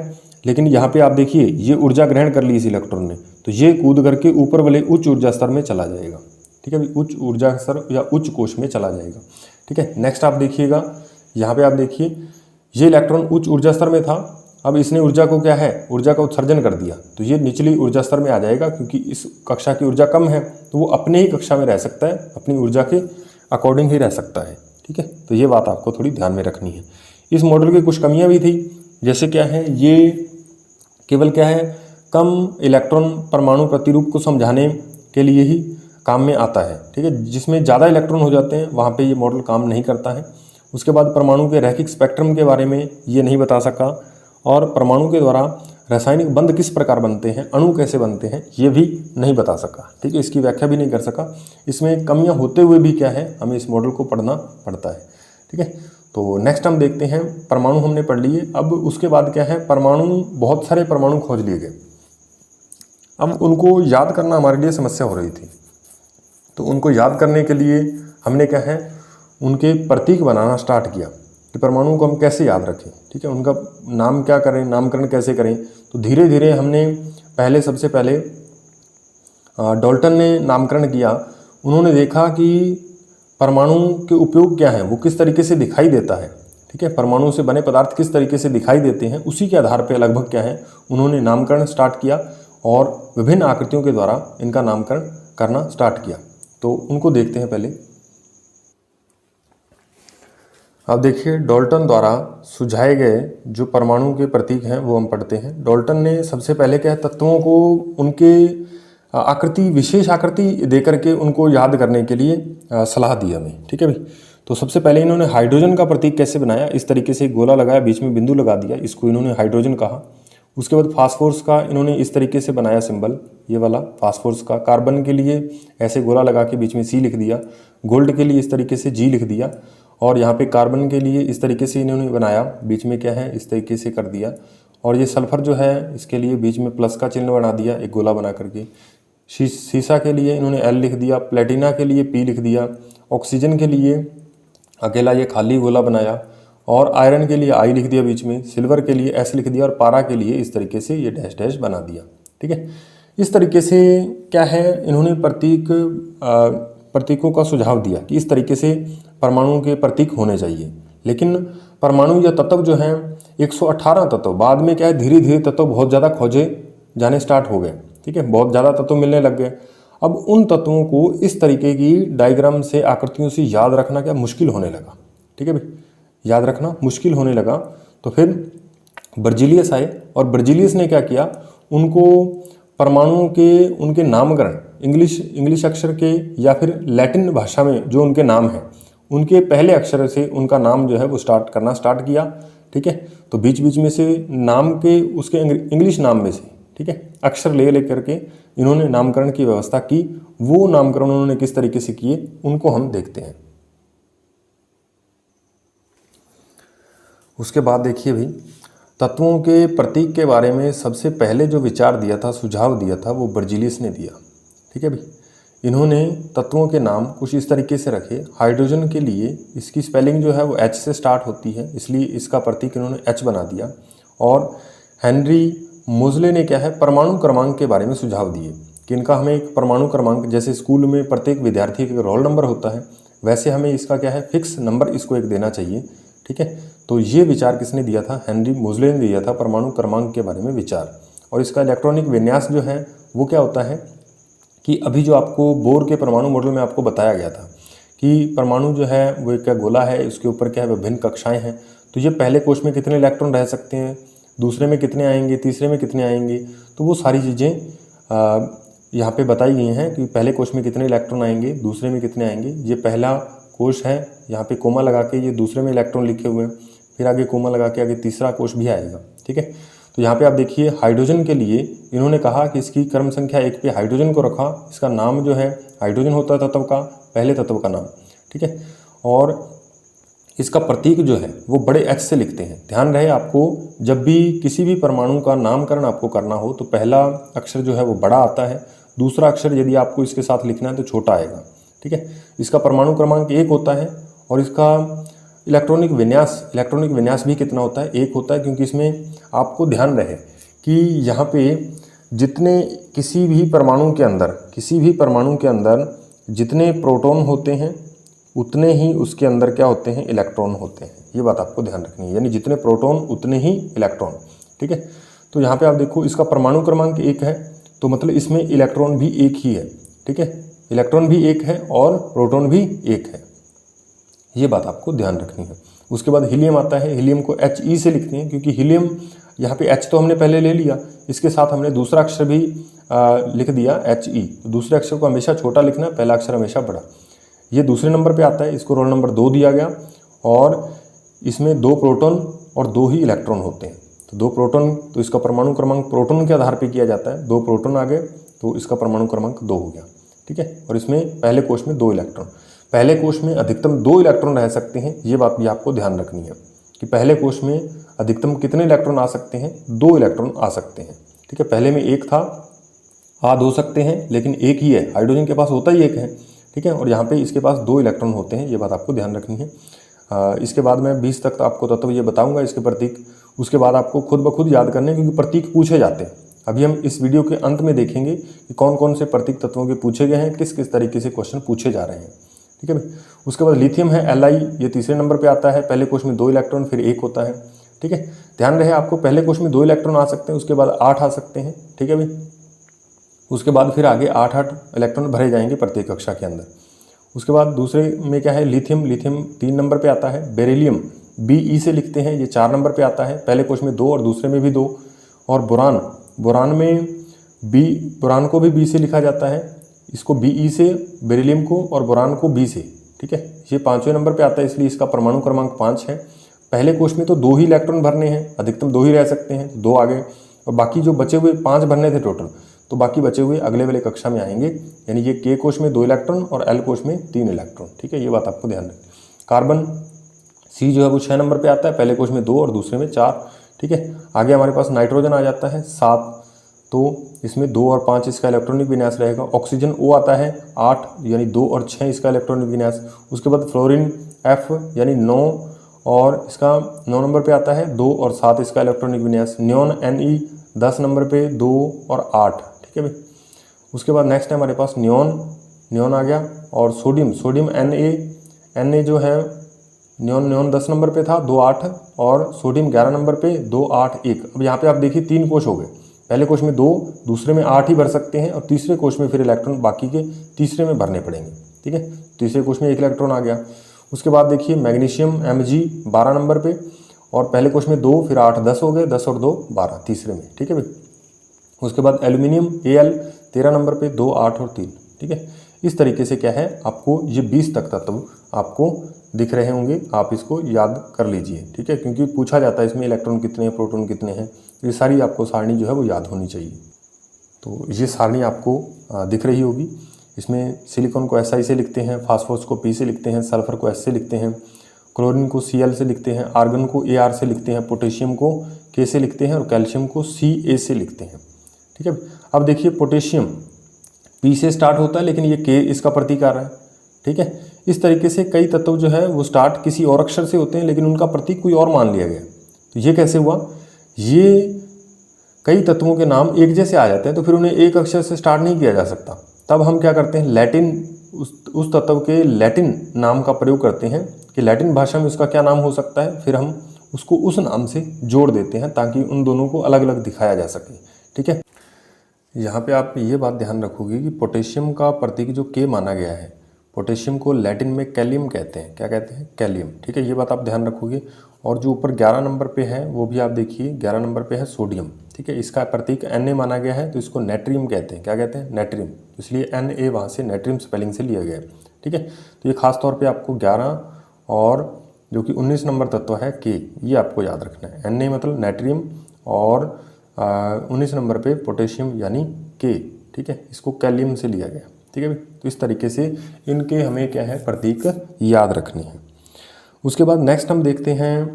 S1: लेकिन यहाँ पे आप देखिए ये ऊर्जा ग्रहण कर ली इस इलेक्ट्रॉन ने, तो ये कूद करके ऊपर वाले उच्च ऊर्जा स्तर में चला जाएगा, ठीक है, उच्च ऊर्जा स्तर या उच्च कोश में चला जाएगा, ठीक है। नेक्स्ट आप देखिएगा, यहाँ पे आप देखिए ये इलेक्ट्रॉन उच्च ऊर्जा स्तर में था, अब इसने ऊर्जा को क्या है, ऊर्जा का उत्सर्जन कर दिया, तो ये निचली ऊर्जा स्तर में आ जाएगा, क्योंकि इस कक्षा की ऊर्जा कम है तो वो अपने ही कक्षा में रह सकता है, अपनी ऊर्जा के अकॉर्डिंग ही रह सकता है, ठीक है। तो ये बात आपको थोड़ी ध्यान में रखनी है। इस मॉडल की कुछ कमियां भी थी, जैसे क्या है, ये केवल क्या है, कम इलेक्ट्रॉन परमाणु प्रतिरूप को समझाने के लिए ही काम में आता है, ठीक है। जिसमें ज़्यादा इलेक्ट्रॉन हो जाते हैं वहाँ पे ये मॉडल काम नहीं करता है। उसके बाद परमाणु के रैखिक स्पेक्ट्रम के बारे में ये नहीं बता सका, और परमाणु के द्वारा रासायनिक बंध किस प्रकार बनते हैं, अणु कैसे बनते हैं, ये भी नहीं बता सका, ठीक है, इसकी व्याख्या भी नहीं कर सका। इसमें कमियां होते हुए भी क्या है, हमें इस मॉडल को पढ़ना पड़ता है, ठीक है। तो नेक्स्ट हम देखते हैं, परमाणु हमने पढ़ लिए, अब उसके बाद क्या है, परमाणु, बहुत सारे परमाणु खोज लिए गए, अब उनको याद करना हमारे लिए समस्या हो रही थी। तो उनको याद करने के लिए हमने क्या है, उनके प्रतीक बनाना स्टार्ट किया कि परमाणु को हम कैसे याद रखें, ठीक है, उनका नाम क्या करें, नामकरण कैसे करें। तो धीरे धीरे हमने सबसे पहले डाल्टन ने नामकरण किया। उन्होंने देखा कि परमाणु के उपयोग क्या हैं, वो किस तरीके से दिखाई देता है, ठीक है, परमाणु से बने पदार्थ किस तरीके से दिखाई देते हैं, उसी के आधार पर लगभग क्या है, उन्होंने नामकरण स्टार्ट किया और विभिन्न आकृतियों के द्वारा इनका नामकरण करना स्टार्ट किया। तो उनको देखते हैं पहले। अब देखिए, डाल्टन द्वारा सुझाए गए जो परमाणु के प्रतीक हैं वो हम पढ़ते हैं। डाल्टन ने सबसे पहले क्या, तत्वों को उनके आकृति, विशेष आकृति देकर के उनको याद करने के लिए सलाह दी हमें, ठीक है भाई। तो सबसे पहले इन्होंने हाइड्रोजन का प्रतीक कैसे बनाया, इस तरीके से गोला लगाया, बीच में बिंदु लगा दिया, इसको इन्होंने हाइड्रोजन कहा। उसके बाद फास्फोरस का इन्होंने इस तरीके से बनाया सिंबल, ये वाला फास्फोरस का। कार्बन के लिए ऐसे गोला लगा के बीच में सी लिख दिया। गोल्ड के लिए इस तरीके से जी लिख दिया, और यहाँ पे कार्बन के लिए इस तरीके से इन्होंने बनाया, बीच में क्या है, इस तरीके से कर दिया। और ये सल्फर जो है, इसके लिए बीच में प्लस का चिन्ह बना दिया, एक गोला बना करके। सीसा के लिए इन्होंने एल लिख दिया, प्लेटिना के लिए पी लिख दिया, ऑक्सीजन के लिए अकेला ये खाली गोला बनाया, और आयरन के लिए आई लिख दिया बीच में, सिल्वर के लिए एस लिख दिया, और पारा के लिए इस तरीके से ये डैश डैश बना दिया, ठीक है। इस तरीके से क्या है, इन्होंने प्रतीकों का सुझाव दिया कि इस तरीके से परमाणु के प्रतीक होने चाहिए। लेकिन परमाणु या तत्व जो हैं 118 तत्व, बाद में क्या है, धीरे धीरे तत्व बहुत ज़्यादा खोजे जाने स्टार्ट हो गए, ठीक है, बहुत ज़्यादा तत्व मिलने लग गए। अब उन तत्वों को इस तरीके की डायग्राम से, आकृतियों से याद रखना क्या मुश्किल होने लगा। ठीक है भाई, याद रखना मुश्किल होने लगा। तो फिर बर्जीलियस आए और बर्जीलियस ने क्या किया, उनको परमाणुओं के उनके नामकरण इंग्लिश अक्षर के या फिर लैटिन भाषा में जो उनके नाम हैं उनके पहले अक्षर से उनका नाम जो है वो स्टार्ट किया। ठीक है, तो बीच बीच में से नाम के उसके इंग्लिश नाम में से, ठीक है, अक्षर ले करके इन्होंने नामकरण की व्यवस्था की। वो नामकरण उन्होंने किस तरीके से किए उनको हम देखते हैं। उसके बाद देखिए भाई, तत्वों के प्रतीक के बारे में सबसे पहले जो विचार दिया था, सुझाव दिया था, वो बर्जीलियस ने दिया। ठीक है भाई, इन्होंने तत्वों के नाम कुछ इस तरीके से रखे। हाइड्रोजन के लिए इसकी स्पेलिंग जो है वो H से स्टार्ट होती है, इसलिए इसका प्रतीक इन्होंने H बना दिया। और हेनरी मोजले ने क्या है, परमाणु क्रमांक के बारे में सुझाव दिए कि इनका हमें एक परमाणु क्रमांक, जैसे स्कूल में प्रत्येक विद्यार्थी का रोल नंबर होता है, वैसे हमें इसका क्या है फिक्स नंबर इसको एक देना चाहिए। ठीक है, तो ये विचार किसने दिया था, हेनरी मोजले ने दिया था, परमाणु क्रमांक के बारे में विचार। और इसका इलेक्ट्रॉनिक विन्यास जो है वो क्या होता है कि अभी जो आपको बोर के परमाणु मॉडल में आपको बताया गया था कि परमाणु जो है वो एक गोला है, इसके ऊपर क्या है विभिन्न कक्षाएं हैं। तो ये पहले कोश में कितने इलेक्ट्रॉन रह सकते हैं, दूसरे में कितने आएंगे, तीसरे में कितने आएंगे, तो वो सारी चीज़ें यहाँ पे बताई गई हैं कि पहले कोश में कितने इलेक्ट्रॉन आएंगे, दूसरे में कितने आएंगे। ये पहला कोश है, यहाँ पे कोमा लगा के ये दूसरे में इलेक्ट्रॉन लिखे हुए हैं, फिर आगे कोमा लगा के आगे तीसरा कोश भी आएगा। ठीक है, तो यहाँ पे आप देखिए हाइड्रोजन के लिए इन्होंने कहा कि इसकी क्रम संख्या 1 पे हाइड्रोजन को रखा। इसका नाम जो है हाइड्रोजन होता है तत्व का, पहले तत्व का नाम। ठीक है, और इसका प्रतीक जो है वो बड़े H से लिखते हैं। ध्यान रहे आपको, जब भी किसी भी परमाणु का नामकरण आपको करना हो तो पहला अक्षर जो है वो बड़ा आता है, दूसरा अक्षर यदि आपको इसके साथ लिखना है तो छोटा आएगा। ठीक है, इसका परमाणु क्रमांक 1 होता है और इसका इलेक्ट्रॉनिक विन्यास भी कितना होता है, 1 होता है, क्योंकि इसमें आपको ध्यान रहे कि यहाँ पे जितने किसी भी परमाणु के अंदर जितने प्रोटॉन होते हैं उतने ही उसके अंदर क्या होते हैं, इलेक्ट्रॉन होते हैं। ये बात आपको ध्यान रखनी है, यानी जितने प्रोटॉन उतने ही इलेक्ट्रॉन। ठीक है, तो यहाँ पे आप देखो इसका परमाणु क्रमांक 1 है, तो मतलब इसमें इलेक्ट्रॉन भी 1 ही है। ठीक है, इलेक्ट्रॉन भी 1 है और प्रोटॉन भी 1 है, ये बात आपको ध्यान रखनी है। उसके बाद हीलियम आता है, हीलियम को He से लिखते हैं, क्योंकि हीलियम यहाँ पे H तो हमने पहले ले लिया, इसके साथ हमने दूसरा अक्षर भी लिख दिया He। दूसरे अक्षर को हमेशा छोटा लिखना, पहला अक्षर हमेशा बड़ा। ये दूसरे नंबर पे आता है, इसको रोल नंबर 2 दिया गया और इसमें 2 प्रोटॉन और 2 ही इलेक्ट्रॉन होते हैं। तो 2 प्रोटॉन, तो इसका परमाणु क्रमांक प्रोटॉन के आधार पर किया जाता है। 2 प्रोटॉन आ गए तो इसका परमाणु क्रमांक 2 हो गया। ठीक है, और इसमें पहले कोश में 2 इलेक्ट्रॉन, पहले कोश में अधिकतम 2 इलेक्ट्रॉन रह सकते हैं। ये बात भी आपको ध्यान रखनी है कि पहले कोश में अधिकतम कितने इलेक्ट्रॉन आ सकते हैं, 2 इलेक्ट्रॉन आ सकते हैं। ठीक है, पहले में 1 था, आध हो सकते हैं लेकिन 1 ही है, हाइड्रोजन के पास होता ही 1 है। ठीक है, और यहाँ पे इसके पास 2 इलेक्ट्रॉन होते हैं, ये बात आपको ध्यान रखनी है। इसके बाद मैं 20 तक आपको तत्व ये बताऊँगा, इसके प्रतीक। उसके बाद आपको खुद ब खुद याद करने, क्योंकि प्रतीक पूछे जाते हैं। अभी हम इस वीडियो के अंत में देखेंगे कि कौन कौन से प्रतीक तत्वों के पूछे गए हैं, किस किस तरीके से क्वेश्चन पूछे जा रहे हैं। ठीक है भाई, उसके बाद लिथियम है Li, ये तीसरे नंबर पे आता है। पहले कोश में 2 इलेक्ट्रॉन, फिर 1 होता है। ठीक है, ध्यान रहे आपको, पहले कोश में 2 इलेक्ट्रॉन आ सकते हैं, उसके बाद 8 आ सकते हैं। ठीक है भाई, उसके बाद फिर आगे 8 इलेक्ट्रॉन भरे जाएंगे प्रत्येक कक्षा के अंदर। उसके बाद दूसरे में क्या है, लिथियम 3 नंबर पे आता है। बेरिलियम Be से लिखते हैं, ये 4 नंबर पे आता है। पहले कोश में 2 और दूसरे में भी 2। और बोरान में बोरान को भी B से लिखा जाता है, इसको Be से, बेरिलियम को और बोरान को B से। ठीक है, ये 5वें नंबर पे आता है, इसलिए इसका परमाणु क्रमांक 5 है। पहले कोश में तो 2 ही इलेक्ट्रॉन भरने हैं, अधिकतम 2 ही रह सकते हैं, 2 आ गए। और बाकी जो बचे हुए 5 भरने थे टोटल, तो बाकी बचे हुए अगले वाले कक्षा में आएंगे। यानी ये K कोश में 2 इलेक्ट्रॉन और L कोश में 3 इलेक्ट्रॉन। ठीक है, ये बात आपको ध्यान रखनी। कार्बन C जो है वो 6 नंबर पे आता है, पहले कोश में 2 और दूसरे में 4। ठीक है, आगे हमारे पास नाइट्रोजन आ जाता है 7, तो इसमें 2 और 5 इसका इलेक्ट्रॉनिक विन्यास रहेगा। ऑक्सीजन O आता है 8, यानी 2 और 6 इसका इलेक्ट्रॉनिक विन्यास। उसके बाद फ्लोरीन F यानी 9 और इसका 9 नंबर पे आता है, 2 और 7 इसका इलेक्ट्रॉनिक विन्यास। नियॉन Ne 10 नंबर पे, 2 और 8। ठीक है भाई, उसके बाद नेक्स्ट है हमारे पास नियॉन आ गया। और सोडियम Na जो है नियॉन 10 नंबर पे था, 2 8, और सोडियम 11 नंबर पे, 2 8 1। अब यहाँ पे आप देखिए 3 कोश हो गए, पहले कोश में 2, दूसरे में 8 ही भर सकते हैं और तीसरे कोश में फिर इलेक्ट्रॉन बाकी के तीसरे में भरने पड़ेंगे। ठीक है, तीसरे कोश में 1 इलेक्ट्रॉन आ गया। उसके बाद देखिए मैग्नीशियम Mg 12 नंबर पे और पहले कोश में 2, फिर 8 10 हो गए, 10 और 2 12 तीसरे में। ठीक है भाई। उसके बाद एल्यूमिनियम Al 13 नंबर पे 2 8 और 3। ठीक है, इस तरीके से क्या है आपको ये 20 तक तत्व आपको दिख रहे होंगे, आप इसको याद कर लीजिए। ठीक है, क्योंकि पूछा जाता है इसमें इलेक्ट्रॉन कितने हैं, प्रोटॉन कितने हैं, ये सारी आपको सारणी जो है वो याद होनी चाहिए। तो ये सारणी आपको दिख रही होगी। इसमें सिलिकॉन को Si से लिखते हैं, फास्फोरस को P से लिखते हैं, सल्फर को S से लिखते हैं, क्लोरीन को Cl से लिखते हैं, आर्गन को Ar से लिखते हैं, पोटेशियम को K से लिखते हैं और कैल्शियम को Ca से लिखते हैं। ठीक है, अब देखिए पोटेशियम P से स्टार्ट होता है लेकिन ये K इसका प्रतीक आ रहा है। ठीक है, इस तरीके से कई तत्व जो है वो स्टार्ट किसी और अक्षर से होते हैं लेकिन उनका प्रतीक कोई और मान लिया गया। तो ये कैसे हुआ? ये कई तत्वों के नाम एक जैसे आ जाते हैं तो फिर उन्हें एक अक्षर से स्टार्ट नहीं किया जा सकता। तब हम क्या करते हैं, लैटिन उस तत्व के लैटिन नाम का प्रयोग करते हैं कि लैटिन भाषा में उसका क्या नाम हो सकता है, फिर हम उसको उस नाम से जोड़ देते हैं ताकि उन दोनों को अलग अलग दिखाया जा सके। ठीक है, यहाँ पे आप ये बात ध्यान रखोगे कि पोटेशियम का प्रतीक जो K माना गया है, पोटेशियम को लैटिन में कैलियम कहते हैं। क्या कहते हैं? कैलियम। ठीक है, ये बात आप ध्यान रखोगे। और जो ऊपर 11 नंबर पे है वो भी आप देखिए, 11 नंबर पे है सोडियम। ठीक है, इसका प्रतीक Na माना गया है तो इसको नेट्रियम कहते हैं। क्या कहते हैं? नेट्रियम। इसलिए Na वहाँ से नेट्रियम स्पेलिंग से लिया गया है। ठीक है, तो ये खास तौर पे आपको 11 और जो कि 19 नंबर तत्व है K, ये आपको याद रखना है। Na मतलब नेट्रियम और 19 नंबर पे पोटेशियम यानी K। ठीक है, इसको कैलियम से लिया गया। ठीक है भाई, तो इस तरीके से इनके हमें क्या है प्रतीक याद रखने हैं। उसके बाद नेक्स्ट हम देखते हैं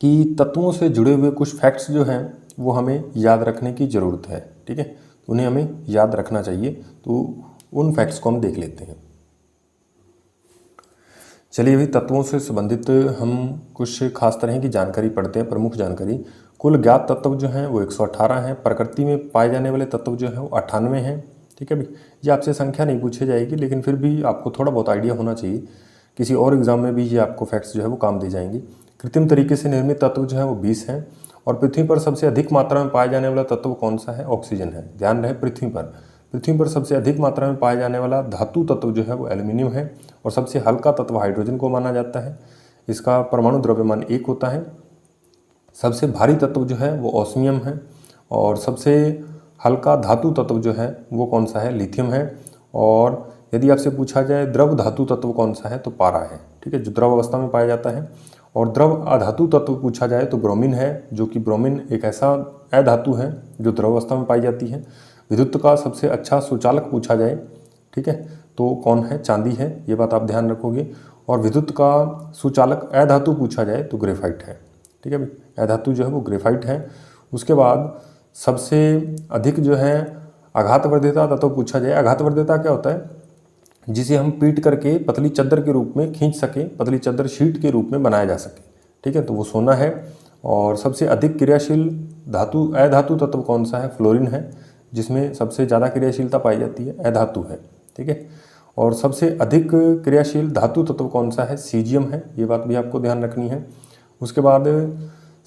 S1: कि तत्वों से जुड़े हुए कुछ फैक्ट्स जो हैं वो हमें याद रखने की ज़रूरत है। ठीक है, तो उन्हें हमें याद रखना चाहिए। तो उन फैक्ट्स को हम देख लेते हैं। चलिए भाई, तत्वों से संबंधित हम कुछ खास तरह की जानकारी पढ़ते हैं। प्रमुख जानकारी, कुल ज्ञात तत्व जो हैं वो 118 हैं। प्रकृति में पाए जाने वाले तत्व जो हैं वो 98 हैं। ठीक है भाई, ये आपसे संख्या नहीं पूछी जाएगी लेकिन फिर भी आपको थोड़ा बहुत आइडिया होना चाहिए। किसी और एग्जाम में भी ये आपको फैक्ट्स जो है वो काम दे जाएंगे। कृत्रिम तरीके से निर्मित तत्व जो है वो 20 हैं। और पृथ्वी पर सबसे अधिक मात्रा में पाए जाने वाला तत्व कौन सा है? ऑक्सीजन है। ध्यान रहे, पृथ्वी पर सबसे अधिक मात्रा में पाए जाने वाला धातु तत्व जो है वो एल्यूमिनियम है। और सबसे हल्का तत्व हाइड्रोजन को माना जाता है। इसका परमाणु द्रव्यमान 1 होता है। सबसे भारी तत्व जो है वो ऑस्मियम है। और सबसे हल्का धातु तत्व जो है वो कौन सा है? लिथियम है। और यदि आपसे पूछा जाए द्रव धातु तत्व कौन सा है तो पारा है। ठीक है, जो द्रव अवस्था में पाया जाता है। और द्रव अधातु तत्व पूछा जाए तो ब्रोमीन है, जो कि ब्रोमीन एक ऐसा अधातु है जो द्रव अवस्था में पाई जाती है। विद्युत का सबसे अच्छा सुचालक पूछा जाए, ठीक है, तो कौन है? चांदी है। ये बात आप ध्यान रखोगे। और विद्युत का सुचालक अधातु पूछा जाए तो ग्रेफाइट है। ठीक है भाई, अधातु जो है वो ग्रेफाइट है। उसके बाद सबसे अधिक जो है आघातवर्ध्यता तत्व पूछा जाए। आघातवर्ध्यता क्या होता है? जिसे हम पीट करके पतली चद्दर के रूप में खींच सकें, पतली चद्दर शीट के रूप में बनाया जा सके। ठीक है, तो वो सोना है। और सबसे अधिक क्रियाशील धातु अधातु तत्व कौन सा है? फ्लोरीन है, जिसमें सबसे ज़्यादा क्रियाशीलता पाई जाती है, अधातु है। ठीक है, और सबसे अधिक क्रियाशील धातु तत्व कौन सा है? सीजियम है। ये बात भी आपको ध्यान रखनी है। उसके बाद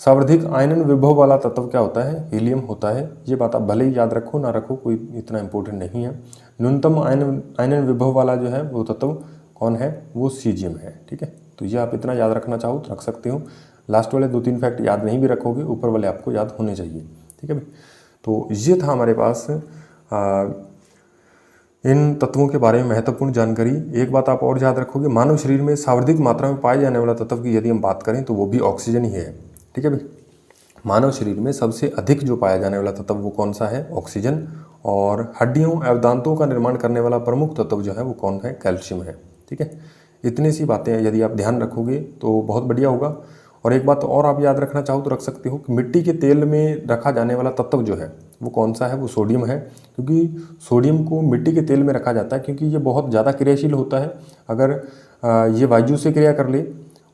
S1: सर्वाधिक आयनन विभव वाला तत्व क्या होता है? हीलियम होता है। ये बात आप भले ही याद रखो ना रखो, कोई इतना इंपॉर्टेंट नहीं है। न्यूनतम आयनन विभव वाला जो है वो तत्व कौन है? वो सीजियम है। ठीक है, तो ये आप इतना याद रखना चाहो तो रख सकते हो। लास्ट वाले 2-3 फैक्ट याद नहीं भी रखोगे, ऊपर वाले आपको याद होने चाहिए। ठीक है भाई, तो ये था हमारे पास इन तत्वों के बारे में महत्वपूर्ण जानकारी। एक बात आप और याद रखोगे, मानव शरीर में सर्वाधिक मात्रा में पाए जाने वाला तत्व की यदि हम बात करें तो वो भी ऑक्सीजन ही है। ठीक है भाई, मानव शरीर में सबसे अधिक जो पाया जाने वाला तत्व वो कौन सा है? ऑक्सीजन। और हड्डियों एवं दांतों का निर्माण करने वाला प्रमुख तत्व जो है वो कौन है? कैल्शियम है। ठीक है, इतनी सी बातें यदि आप ध्यान रखोगे तो बहुत बढ़िया होगा। और एक बात और आप याद रखना चाहो तो रख सकते हो कि मिट्टी के तेल में रखा जाने वाला तत्व जो है वो कौन सा है? वो सोडियम है। क्योंकि सोडियम को मिट्टी के तेल में रखा जाता है क्योंकि ये बहुत ज़्यादा क्रियाशील होता है। अगर ये वायु से क्रिया कर ले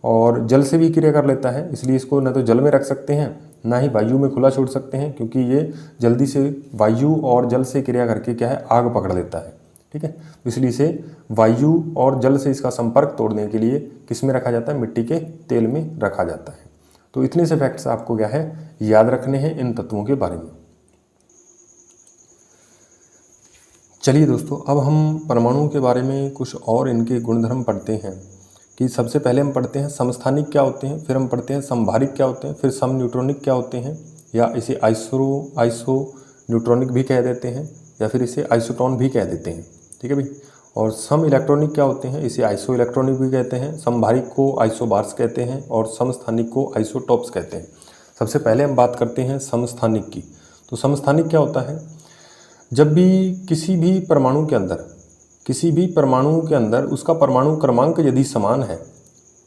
S1: और जल से भी क्रिया कर लेता है, इसलिए इसको न तो जल में रख सकते हैं ना ही वायु में खुला छोड़ सकते हैं, क्योंकि ये जल्दी से वायु और जल से क्रिया करके क्या है? आग पकड़ लेता है। ठीक है, इसलिए इसे वायु और जल से इसका संपर्क तोड़ने के लिए किस में रखा जाता है? मिट्टी के तेल में रखा जाता है। तो इतने से फैक्ट्स आपको क्या है याद रखने हैं इन तत्वों के बारे में। चलिए दोस्तों, अब हम परमाणुओं के बारे में कुछ और इनके गुणधर्म पढ़ते हैं। कि सबसे पहले हम पढ़ते हैं समस्थानिक क्या होते हैं, फिर हम पढ़ते हैं समभारिक क्या होते हैं, फिर सम न्यूट्रॉनिक क्या होते हैं, या इसे आइसो न्यूट्रॉनिक भी कह देते हैं, या फिर इसे आइसोटोन भी कह देते हैं। ठीक है भाई। और सम इलेक्ट्रॉनिक क्या होते हैं, इसे आइसो इलेक्ट्रॉनिक भी कहते हैं, समभारिक को आइसोबार्स कहते हैं, और समस्थानिक को आइसोटॉप्स कहते हैं। सबसे पहले हम बात करते हैं समस्थानिक की। तो समस्थानिक क्या होता है, जब भी किसी भी परमाणु के अंदर उसका परमाणु क्रमांक यदि समान है,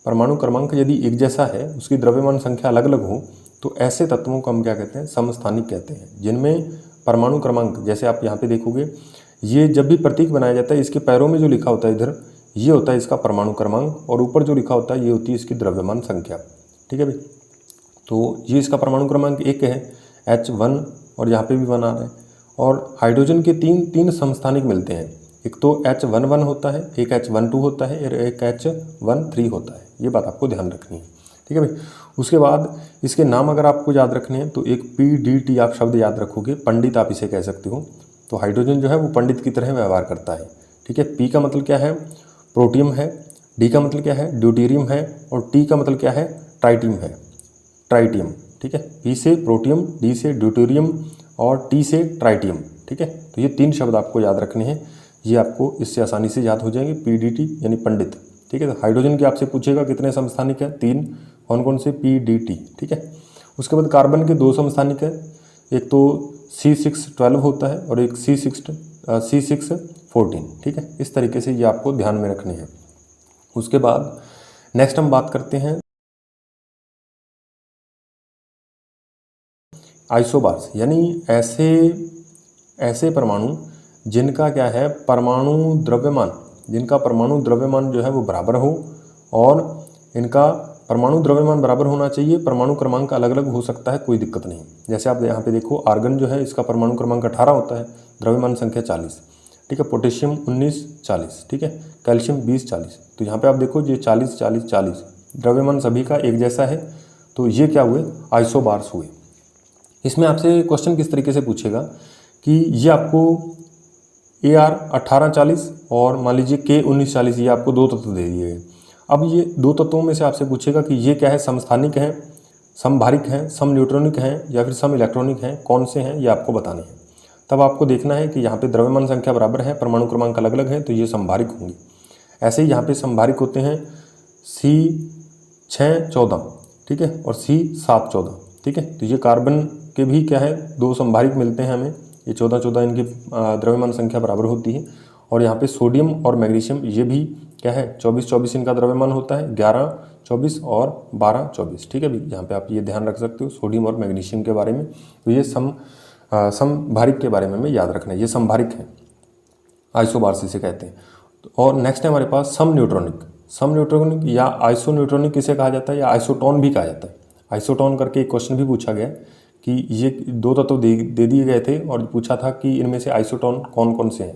S1: परमाणु क्रमांक यदि एक जैसा है, उसकी द्रव्यमान संख्या अलग अलग हो, तो ऐसे तत्वों को हम क्या कहते हैं, समस्थानिक कहते हैं। जिनमें परमाणु क्रमांक, जैसे आप यहाँ पे देखोगे, ये जब भी प्रतीक बनाया जाता है, इसके पैरों में जो लिखा होता है इधर, ये होता है इसका परमाणु क्रमांक, और ऊपर जो लिखा होता है ये होती है इसकी द्रव्यमान संख्या। ठीक है भाई। तो ये इसका परमाणु क्रमांक 1 है, H1, और यहाँ पे भी 1 आ रहा है। और हाइड्रोजन के तीन समस्थानिक मिलते हैं, एक तो H11 होता है, एक H12 होता है, और एक H13 होता है। ये बात आपको ध्यान रखनी है। ठीक है भाई। उसके बाद इसके नाम अगर आपको याद रखने हैं तो एक PDT आप शब्द याद रखोगे, पंडित आप इसे कह सकते हो। तो हाइड्रोजन जो है वो पंडित की तरह व्यवहार करता है। ठीक है। P का मतलब क्या है, प्रोटियम है, D का मतलब क्या है, ड्यूटेरियम है, और T का मतलब क्या है, ट्राइटियम है, ट्राइटियम। ठीक है। P से प्रोटियम, D से ड्यूटेरियम, और T से ट्राइटियम। ठीक है। तो ये 3 शब्द आपको याद रखने हैं, ये आपको इससे आसानी से याद हो जाएंगे। PDT यानी पंडित। ठीक है। तो हाइड्रोजन की आपसे पूछेगा कितने समस्थानिक है, 3। कौन कौन से, PDT। ठीक है। उसके बाद कार्बन के 2 समस्थानिक है, एक तो C612 होता है, और एक C614। ठीक है। इस तरीके से ये आपको ध्यान में रखने हैं। उसके बाद नेक्स्ट हम बात करते हैं आइसोबार्स, यानी ऐसे परमाणु जिनका क्या है, परमाणु द्रव्यमान जो है वो बराबर हो, और इनका परमाणु द्रव्यमान बराबर होना चाहिए, परमाणु क्रमांक अलग अलग हो सकता है, कोई दिक्कत नहीं। जैसे आप यहाँ पे देखो, आर्गन जो है इसका परमाणु क्रमांक 18 होता है, द्रव्यमान संख्या 40। ठीक है। पोटेशियम 19, 40। ठीक है। कैल्शियम 20, 40। तो यहाँ पे आप देखो ये 40, 40, 40 द्रव्यमान सभी का एक जैसा है, तो ये क्या हुए, आइसोबार्स हुए। इसमें आपसे क्वेश्चन किस तरीके से पूछेगा कि ये आपको AR 1840 और मान लीजिए K 1940, ये आपको 2 तत्व दे दिए गए। अब ये 2 तत्वों में से आपसे पूछेगा कि ये क्या है, समस्थानिक है, समभारिक है, सम न्यूट्रॉनिक है, या फिर सम इलेक्ट्रॉनिक है, कौन से हैं ये आपको बताने हैं। तब आपको देखना है कि यहाँ पे द्रव्यमान संख्या बराबर है, परमाणु क्रमांक अलग अलग है, तो ये समभारिक होंगे। ऐसे ही यहाँ पे समभारिक होते हैं C614। ठीक है। और C714। ठीक है। तो ये कार्बन के भी क्या है, 2 समभारिक मिलते हैं हमें, ये 14-14 इनकी द्रव्यमान संख्या बराबर होती है। और यहाँ पे सोडियम और मैग्नीशियम, ये भी क्या है, 24-24 इनका द्रव्यमान होता है, 11-24 और 12-24। ठीक है भाई। यहाँ पे आप ये ध्यान रख सकते हो सोडियम और मैग्नीशियम के बारे में। तो ये समभारिक के बारे में हमें याद रखना है, ये समभारिक है, आइसोबार्स इसे कहते हैं। और नेक्स्ट है हमारे पास सम न्यूट्रॉनिक या आइसो न्यूट्रॉनिक किसे कहा जाता है, या आइसोटोन भी कहा जाता है। आइसोटोन करके एक क्वेश्चन भी पूछा गया कि ये 2 तत्व दे दिए गए थे, और पूछा था कि इनमें से आइसोटोन कौन कौन से हैं।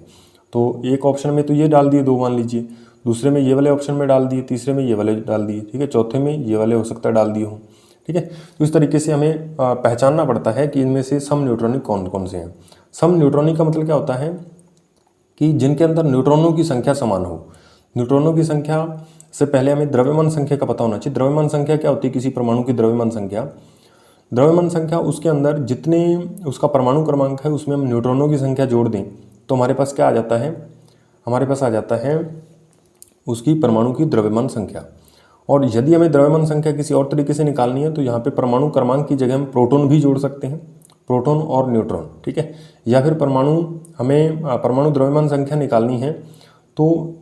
S1: तो एक ऑप्शन में तो ये डाल दिए 2 मान लीजिए, दूसरे में ये वाले ऑप्शन में डाल दिए, तीसरे में ये वाले डाल दिए। ठीक है। चौथे में ये वाले हो सकता है डाल दिए हों। ठीक है। तो इस तरीके से हमें पहचानना पड़ता है कि इनमें से सम न्यूट्रॉनिक कौन कौन से हैं। सम न्यूट्रॉनिक का मतलब क्या होता है कि जिनके अंदर न्यूट्रॉनों की संख्या समान हो। न्यूट्रॉनों की संख्या से पहले हमें द्रव्यमान संख्या का पता होना चाहिए। द्रव्यमान संख्या क्या होती है, किसी परमाणु की द्रव्यमान संख्या उसके अंदर जितने उसका परमाणु क्रमांक है उसमें हम न्यूट्रॉनों की संख्या जोड़ दें तो हमारे पास क्या आ जाता है, हमारे पास आ जाता है उसकी परमाणु की द्रव्यमान संख्या। और यदि हमें द्रव्यमान संख्या किसी और तरीके से निकालनी है तो यहाँ पे परमाणु क्रमांक की जगह हम प्रोटॉन भी जोड़ सकते हैं, प्रोटॉन और न्यूट्रॉन। ठीक है। या फिर हमें परमाणु द्रव्यमान संख्या निकालनी है तो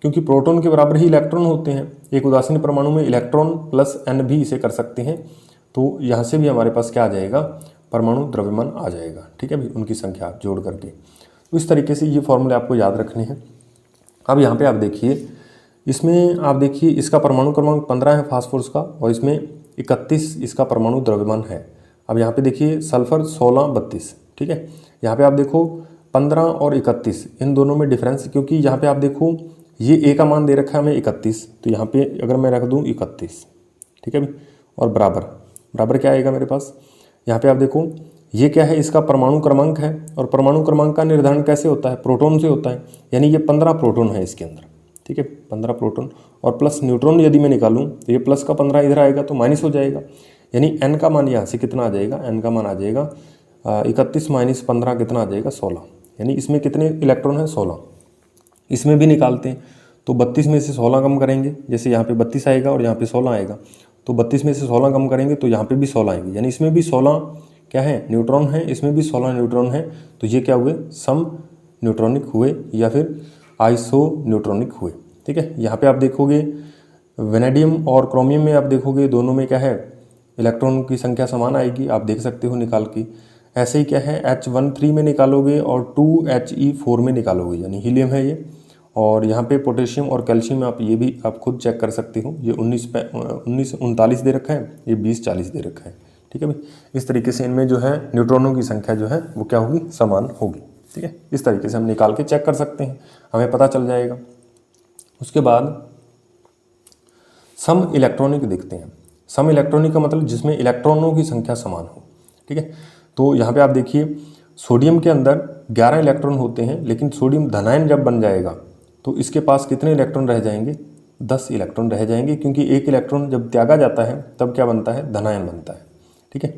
S1: क्योंकि प्रोटॉन के बराबर ही इलेक्ट्रॉन होते हैं, एक उदासीन परमाणु में इलेक्ट्रॉन प्लस n भी इसे कर सकते हैं, तो यहाँ से भी हमारे पास क्या आ जाएगा, परमाणु द्रव्यमान आ जाएगा। ठीक है भाई, उनकी संख्या जोड़ करके। तो इस तरीके से ये फॉर्मूले आपको याद रखने हैं। अब यहाँ पे आप देखिए, इसमें आप देखिए इसका परमाणु क्रमांक 15 है फास्फोरस का, और इसमें 31 इसका परमाणु द्रव्यमान है। अब यहाँ पे देखिए सल्फर 16, 32। ठीक है। यहाँ पे आप देखो 15 और 31 इन दोनों में डिफरेंस, क्योंकि यहाँ पे आप देखो ये ए का मान दे रखा है हमें 31, तो यहाँ पे अगर मैं रख दूँ 31, ठीक है भाई, और बराबर क्या आएगा मेरे पास, यहाँ पे आप देखो ये क्या है, इसका परमाणु क्रमांक है, और परमाणु क्रमांक का निर्धारण कैसे होता है, प्रोटॉन से होता है। यानी ये 15 प्रोटॉन है इसके अंदर, ठीक है, 15 प्रोटॉन, और प्लस न्यूट्रॉन यदि मैं निकालूँ तो ये प्लस का 15 इधर आएगा तो माइनस हो जाएगा। यानी n का मान यहाँ से कितना आ जाएगा, n का मान आ जाएगा 31 माइनस 15 कितना आ जाएगा, 16। यानी इसमें कितने इलेक्ट्रॉन है, 16। इसमें भी निकालते हैं तो 32 में से 16 कम करेंगे, जैसे यहाँ पे 32 आएगा और यहाँ पे 16 आएगा, तो 32 में से 16 कम करेंगे तो यहाँ पे भी 16 आएंगे। यानी इसमें भी 16 क्या है, न्यूट्रॉन है, इसमें भी 16 न्यूट्रॉन है। तो ये क्या हुए, सम न्यूट्रॉनिक हुए या फिर आइसो न्यूट्रॉनिक हुए, ठीक है। यहाँ पे आप देखोगे वेनेडियम और क्रोमियम में आप देखोगे दोनों में क्या है, इलेक्ट्रॉन की संख्या समान आएगी, आप देख सकते हो निकाल के। ऐसे ही क्या है, H13 में निकालोगे और 2He4 में निकालोगे, यानी हीलियम है ये। और यहाँ पे पोटेशियम और कैल्शियम आप ये भी आप खुद चेक कर सकते हो। ये 1939 दे रखा है, ये 2040 दे रखा है, ठीक है भाई। इस तरीके से इनमें जो है न्यूट्रॉनों की संख्या जो है वो क्या होगी, समान होगी, ठीक है। इस तरीके से हम निकाल के चेक कर सकते हैं, हमें पता चल जाएगा। उसके बाद सम इलेक्ट्रॉनिक देखते हैं। सम इलेक्ट्रॉनिक का मतलब जिसमें इलेक्ट्रॉनों की संख्या समान हो, ठीक है। तो यहाँ पे आप देखिए सोडियम के अंदर 11 इलेक्ट्रॉन होते हैं, लेकिन सोडियम धनायन जब बन जाएगा तो इसके पास कितने इलेक्ट्रॉन रह जाएंगे, 10 इलेक्ट्रॉन रह जाएंगे, क्योंकि एक इलेक्ट्रॉन जब त्यागा जाता है तब क्या बनता है, धनायन बनता है, ठीक है।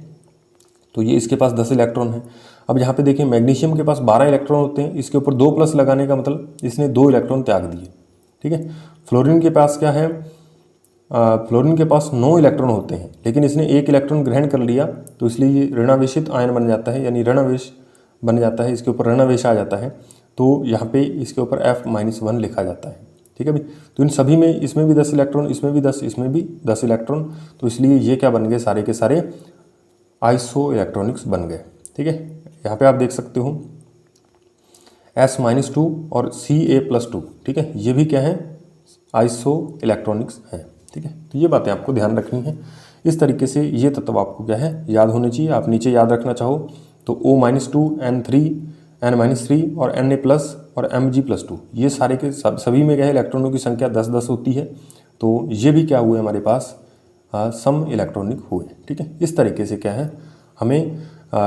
S1: तो ये इसके पास 10 इलेक्ट्रॉन है। अब यहाँ पे देखिए मैग्नीशियम के पास 12 इलेक्ट्रॉन होते हैं, इसके ऊपर 2 प्लस लगाने का मतलब इसने 2 इलेक्ट्रॉन त्याग दिए, ठीक है। फ्लोरीन के पास क्या है, फ्लोरीन के पास 9 इलेक्ट्रॉन होते हैं, लेकिन इसने 1 इलेक्ट्रॉन ग्रहण कर लिया, तो इसलिए ये ऋणावेशित आयन बन जाता है, यानी ऋणावेश बन जाता है, इसके ऊपर ऋणावेश आ जाता है। तो यहाँ पे इसके ऊपर F-1 लिखा जाता है, ठीक है भाई। तो इन सभी में, इसमें भी 10 इलेक्ट्रॉन, इसमें भी 10, इसमें भी 10 इलेक्ट्रॉन, तो इसलिए ये क्या बन गए, सारे के सारे आइसो इलेक्ट्रॉनिक्स बन गए, ठीक है। यहाँ पे आप देख सकते हो S-2 और Ca+2, ठीक है, ये भी क्या है, आइसो इलेक्ट्रॉनिक्स हैं, ठीक है। तो ये बातें आपको ध्यान रखनी है। इस तरीके से ये तत्व आपको क्या है, याद होने चाहिए। आप नीचे याद रखना चाहो तो O-2, N3, N-3 और Na+ और Mg+2, ये सारे के सभी में क्या है, इलेक्ट्रॉनों की संख्या 10-10 होती है। तो ये भी क्या हुए हमारे पास, सम इलेक्ट्रॉनिक हुए, ठीक है। इस तरीके से क्या है, हमें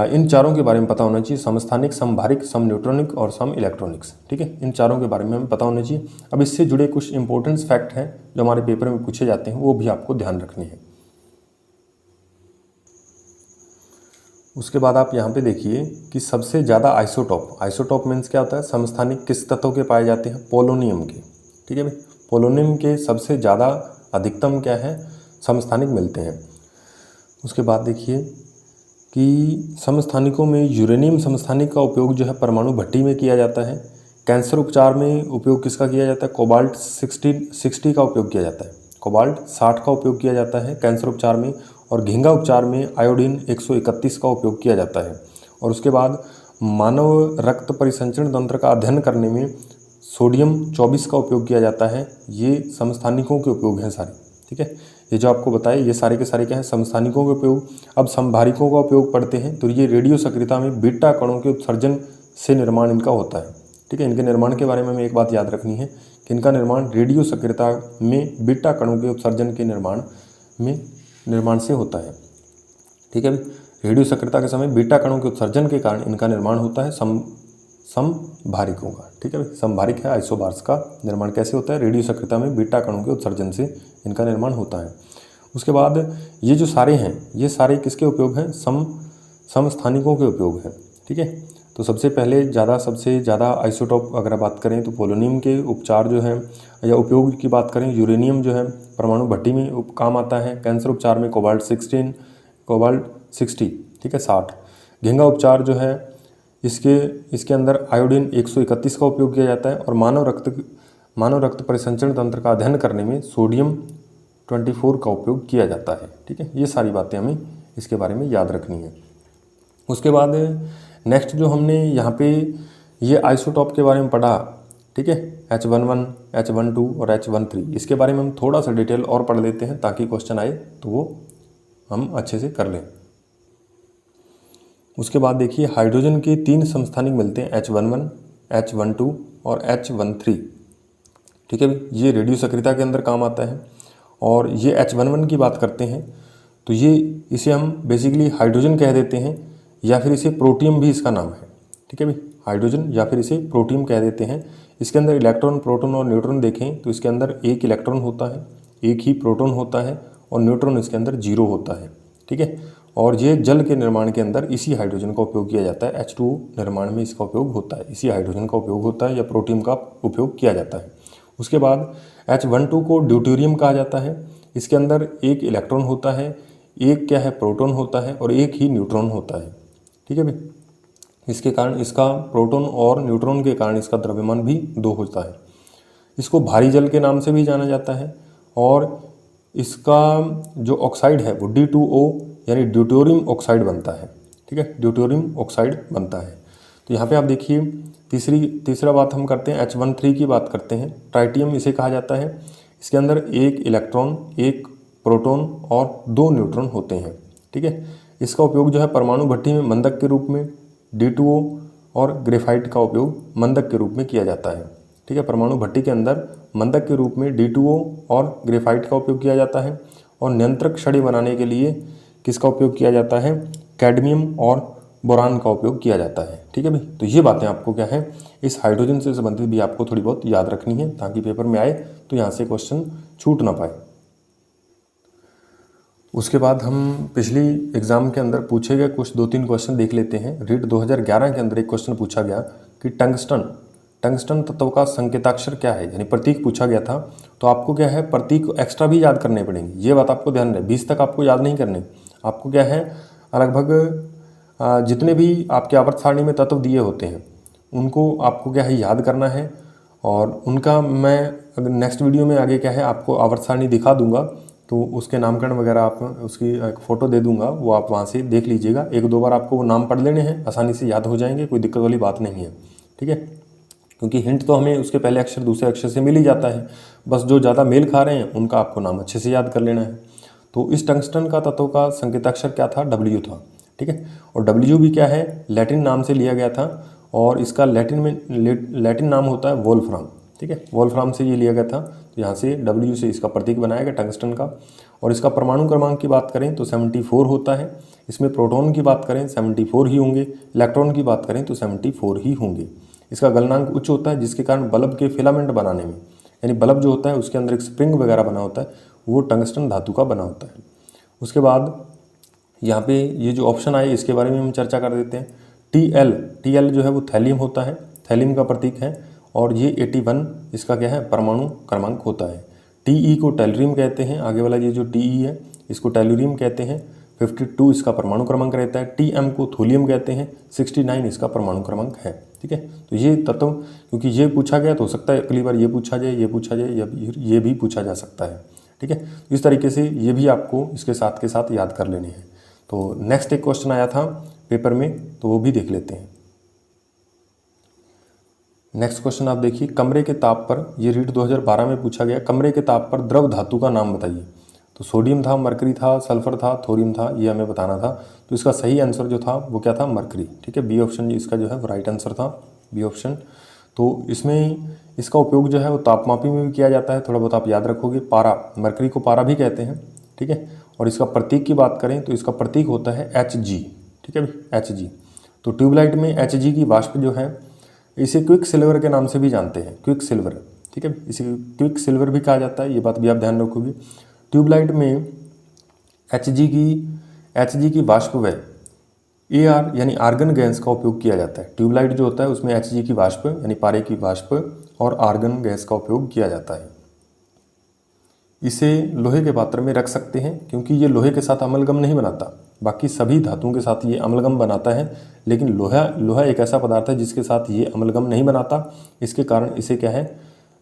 S1: इन चारों के बारे में पता होना चाहिए, समस्थानिक, समभारिक, सम न्यूट्रॉनिक और सम इलेक्ट्रॉनिक्स, ठीक है। इन चारों के बारे में हमें पता होना चाहिए। अब इससे जुड़े कुछ इंपॉर्टेंट फैक्ट हैं जो हमारे पेपर में पूछे जाते हैं, वो भी आपको ध्यान रखने हैं। उसके बाद आप यहाँ पे देखिए कि सबसे ज़्यादा आइसोटॉप मीन्स क्या होता है, समस्थानिक किस तत्व के पाए जाते हैं, पोलोनियम के, ठीक है भाई। पोलोनियम के सबसे ज़्यादा अधिकतम क्या है, समस्थानिक मिलते हैं। उसके बाद देखिए कि समस्थानिकों में यूरेनियम समस्थानिक का उपयोग जो है परमाणु भट्टी में किया जाता है। कैंसर उपचार में उपयोग किसका किया जाता है, कोबाल्ट 60 का उपयोग किया जाता है, कोबाल्ट 60 का उपयोग किया जाता है कैंसर उपचार में। और घिंगा उपचार में आयोडीन 131 का उपयोग किया जाता है। और उसके बाद मानव रक्त परिसंचरण तंत्र का अध्ययन करने में सोडियम 24 का उपयोग किया जाता है। ये समस्थानिकों के उपयोग हैं सारे, ठीक है। ये जो आपको बताए ये सारे के सारे क्या हैं, समस्थानिकों के उपयोग। अब समभारिकों का उपयोग पढ़ते हैं तो ये रेडियो सक्रियता में बीटा कणों के उत्सर्जन से निर्माण इनका होता है, ठीक है। इनके निर्माण के बारे में हमें एक बात याद रखनी है कि इनका निर्माण रेडियो सक्रियता में बीटा कणों के उत्सर्जन के निर्माण से होता है, ठीक है। रेडियो सक्रियता के समय बीटा कणों के उत्सर्जन के कारण इनका निर्माण होता है समभारिकों का, ठीक है। समभारिक है, आइसोबार्स का निर्माण कैसे होता है, रेडियो सक्रियता में बीटा कणों के उत्सर्जन से इनका निर्माण होता है। उसके बाद ये जो सारे हैं, ये सारे किसके उपयोग हैं, समस्थानिकों के उपयोग हैं, ठीक है। तो सबसे ज़्यादा आइसोटॉप अगर बात करें तो पोलोनियम के उपचार जो है या उपयोग की बात करें, यूरेनियम जो है परमाणु भट्टी में काम आता है। कैंसर उपचार में कोबाल्ट 60, ठीक है, 60। घिंगा उपचार जो है इसके अंदर आयोडीन 131 का उपयोग किया जाता है। और मानव रक्त परिसंचरण तंत्र का अध्ययन करने में सोडियम 24 का उपयोग किया जाता है, ठीक है। ये सारी बातें हमें इसके बारे में याद रखनी है। उसके बाद नेक्स्ट जो हमने यहाँ पे ये आइसोटॉप के बारे में पढ़ा, ठीक है, H11, H12 और H13, इसके बारे में हम थोड़ा सा डिटेल और पढ़ लेते हैं ताकि क्वेश्चन आए तो वो हम अच्छे से कर लें। उसके बाद देखिए हाइड्रोजन के 3 समस्थानिक मिलते हैं, H11, H12 और H13, ठीक है। ये रेडियो सक्रियता के अंदर काम आता है। और ये H11 की बात करते हैं तो इसे हम बेसिकली हाइड्रोजन कह देते हैं। या फिर इसे प्रोटियम भी इसका नाम है। ठीक है भाई, हाइड्रोजन या फिर इसे प्रोटियम कह देते हैं। इसके अंदर इलेक्ट्रॉन, प्रोटॉन और न्यूट्रॉन देखें तो इसके अंदर एक इलेक्ट्रॉन होता है, एक ही प्रोटॉन होता है और न्यूट्रॉन इसके अंदर 0 होता है। ठीक है, और ये जल के निर्माण के अंदर इसी हाइड्रोजन का उपयोग किया जाता है। H2O निर्माण में इसका उपयोग होता है, इसी हाइड्रोजन का उपयोग होता है या प्रोटियम का उपयोग किया जाता है। उसके बाद H12 को ड्यूटेरियम कहा जाता है। इसके अंदर एक इलेक्ट्रॉन होता है, एक क्या है प्रोटॉन होता है और एक ही न्यूट्रॉन होता है। ठीक है भाई, इसके कारण इसका प्रोटॉन और न्यूट्रॉन के कारण इसका द्रव्यमान भी 2 होता है। इसको भारी जल के नाम से भी जाना जाता है और इसका जो ऑक्साइड है वो D2O यानी ड्यूटेरियम ऑक्साइड बनता है। ठीक है, ड्यूटेरियम ऑक्साइड बनता है। तो यहाँ पे आप देखिए तीसरा बात हम करते हैं, H13 की बात करते हैं। ट्राइटियम इसे कहा जाता है। इसके अंदर एक इलेक्ट्रॉन, एक प्रोटॉन और 2 न्यूट्रॉन होते हैं। ठीक है, इसका उपयोग जो है परमाणु भट्टी में मंदक के रूप में, D2O और ग्रेफाइट का उपयोग मंदक के रूप में किया जाता है। ठीक है, परमाणु भट्टी के अंदर मंदक के रूप में D2O और ग्रेफाइट का उपयोग किया जाता है और नियंत्रक छड़ी बनाने के लिए किसका उपयोग किया जाता है, कैडमियम और बोरान का उपयोग किया जाता है। ठीक है भाई, तो ये बातें आपको क्या है इस हाइड्रोजन से संबंधित भी आपको थोड़ी बहुत याद रखनी है ताकि पेपर में आए तो यहाँ से क्वेश्चन छूट ना पाए। उसके बाद हम पिछली एग्जाम के अंदर पूछे गए कुछ 2-3 क्वेश्चन देख लेते हैं। रीट 2011 के अंदर एक क्वेश्चन पूछा गया कि टंगस्टन तत्व का संकेताक्षर क्या है, यानी प्रतीक पूछा गया था। तो आपको क्या है प्रतीक एक्स्ट्रा भी याद करने पड़ेंगे, ये बात आपको ध्यान रहे। 20 तक आपको याद नहीं करने, आपको क्या है लगभग जितने भी आपके आवर्त सारणी में तत्व दिए होते हैं उनको आपको क्या है याद करना है और उनका मैं अगर नेक्स्ट वीडियो में आगे क्या है आपको आवर्त सारणी दिखा दूंगा तो उसके नामकरण वगैरह आप उसकी एक फ़ोटो दे दूंगा, वो आप वहाँ से देख लीजिएगा। 1-2 बार आपको वो नाम पढ़ लेने हैं, आसानी से याद हो जाएंगे, कोई दिक्कत वाली बात नहीं है। ठीक है, क्योंकि हिंट तो हमें उसके पहले अक्षर दूसरे अक्षर से मिल ही जाता है, बस जो ज़्यादा मेल खा रहे हैं उनका आपको नाम अच्छे से याद कर लेना है। तो इस टंगस्टन का तत्व का संकेताक्षर क्या था, W था। ठीक है, और W भी क्या है लैटिन नाम से लिया गया था और इसका लैटिन नाम होता है वोल्फ्राम। ठीक है, वोल्फ्राम से ये लिया गया था, तो यहाँ से W से इसका प्रतीक बनाया गया टंगस्टन का। और इसका परमाणु क्रमांक की बात करें तो 74 होता है। इसमें प्रोटॉन की बात करें 74 ही होंगे, इलेक्ट्रॉन की बात करें तो 74 ही होंगे। इसका गलनांक उच्च होता है जिसके कारण बल्ब के फिलामेंट बनाने में, यानी बल्ब जो होता है उसके अंदर एक स्प्रिंग वगैरह बना होता है, वो टंगस्टन धातु का बना होता है। उसके बाद यहाँ पे ये जो ऑप्शन आए इसके बारे में हम चर्चा कर देते हैं। TL जो है वो थैलियम होता है, थैलियम का प्रतीक है और ये 81 इसका क्या है परमाणु क्रमांक होता है। TE को टेलुरियम कहते हैं, आगे वाला ये जो TE है इसको टेलुरियम कहते हैं। 52 इसका परमाणु क्रमांक रहता है। TM को थोलियम कहते हैं। 69 इसका परमाणु क्रमांक है। ठीक है, तो ये तत्व क्योंकि ये पूछा गया तो हो सकता है अगली बार ये पूछा जाए, ये पूछा जाए या ये भी पूछा जा सकता है। ठीक है, इस तरीके से ये भी आपको इसके साथ के साथ याद कर लेने हैं। तो नेक्स्ट एक क्वेश्चन आया था पेपर में, तो वो भी देख लेते हैं। नेक्स्ट क्वेश्चन आप देखिए, कमरे के ताप पर, ये रीट 2012 में पूछा गया, कमरे के ताप पर द्रव धातु का नाम बताइए। तो सोडियम था, मरकरी था, सल्फर था, थोरियम था, ये हमें बताना था। तो इसका सही आंसर जो था वो क्या था, मरकरी। ठीक है, बी ऑप्शन इसका जो है वो राइट आंसर था, बी ऑप्शन। तो इसमें इसका उपयोग जो है वो तापमापी में भी किया जाता है, थोड़ा बहुत आप याद रखोगे। पारा, मरकरी को पारा भी कहते हैं। ठीक है, और इसका प्रतीक की बात करें तो इसका प्रतीक होता है Hg। ठीक है भाई, Hg। तो ट्यूबलाइट में Hg की वाष्प जो है इसे क्विक सिल्वर के नाम से भी जानते हैं, क्विक सिल्वर। ठीक है, इसे क्विक सिल्वर भी कहा जाता है, ये बात भी आप ध्यान रखोगे। ट्यूबलाइट में Hg की वाष्प व AR यानी आर्गन गैस का उपयोग किया जाता है। ट्यूबलाइट जो होता है उसमें Hg की वाष्प यानी पारे की वाष्प और आर्गन गैस का उपयोग किया जाता है। इसे लोहे के पात्र में रख सकते हैं क्योंकि ये लोहे के साथ अम्लगम नहीं बनाता, बाकी सभी धातुओं के साथ ये अम्लगम बनाता है, लेकिन लोहा एक ऐसा पदार्थ है जिसके साथ ये अम्लगम नहीं बनाता। इसके कारण इसे क्या है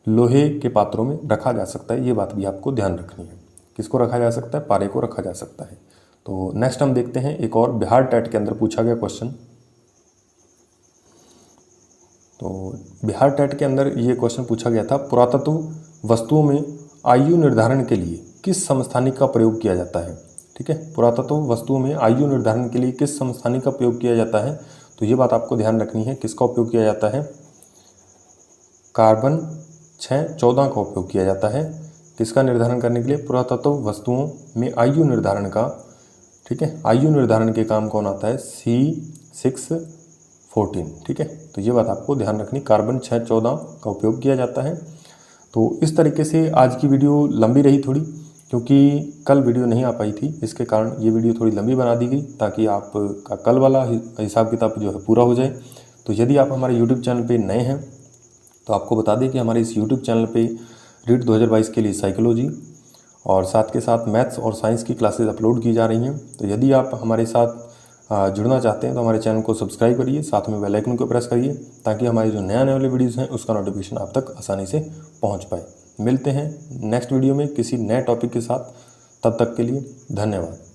S1: लोहे के पात्रों में रखा जा सकता है, ये बात भी आपको ध्यान रखनी है। किसको रखा जा सकता है, पारे को रखा जा सकता है। तो नेक्स्ट हम देखते हैं एक और बिहार टेट के अंदर पूछा गया क्वेश्चन। तो बिहार टेट के अंदर ये क्वेश्चन पूछा गया था, पुरातत्व वस्तुओं में आयु निर्धारण के लिए किस समस्थानिक का प्रयोग किया जाता है। ठीक है, पुरातत्व वस्तुओं में आयु निर्धारण के लिए किस समस्थानिक का प्रयोग किया जाता है, तो ये बात आपको ध्यान रखनी है। किसका उपयोग किया जाता है, कार्बन 614 का उपयोग किया जाता है। किसका निर्धारण करने के लिए, पुरातत्व वस्तुओं में आयु निर्धारण का। ठीक है। आयु निर्धारण के काम कौन आता है? C614, ठीक है। तो ये बात आपको ध्यान रखनी, कार्बन 614 का उपयोग किया जाता है। तो इस तरीके से आज की वीडियो लंबी रही थोड़ी, क्योंकि कल वीडियो नहीं आ पाई थी, इसके कारण ये वीडियो थोड़ी लंबी बना दी गई ताकि आपका कल वाला हिसाब किताब जो है पूरा हो जाए। तो यदि आप हमारे यूट्यूब चैनल पे नए हैं तो आपको बता दें कि हमारे इस यूट्यूब चैनल पे रीट 2022 के लिए साइकोलॉजी और साथ के साथ मैथ्स और साइंस की क्लासेस अपलोड की जा रही हैं। तो यदि आप हमारे साथ जुड़ना चाहते हैं तो हमारे चैनल को सब्सक्राइब करिए, साथ में बेल आइकन को प्रेस करिए ताकि हमारी जो नए आने वाले वीडियोज़ हैं उसका नोटिफिकेशन आप तक आसानी से पहुंच पाए। मिलते हैं नेक्स्ट वीडियो में किसी नए टॉपिक के साथ, तब तक के लिए धन्यवाद।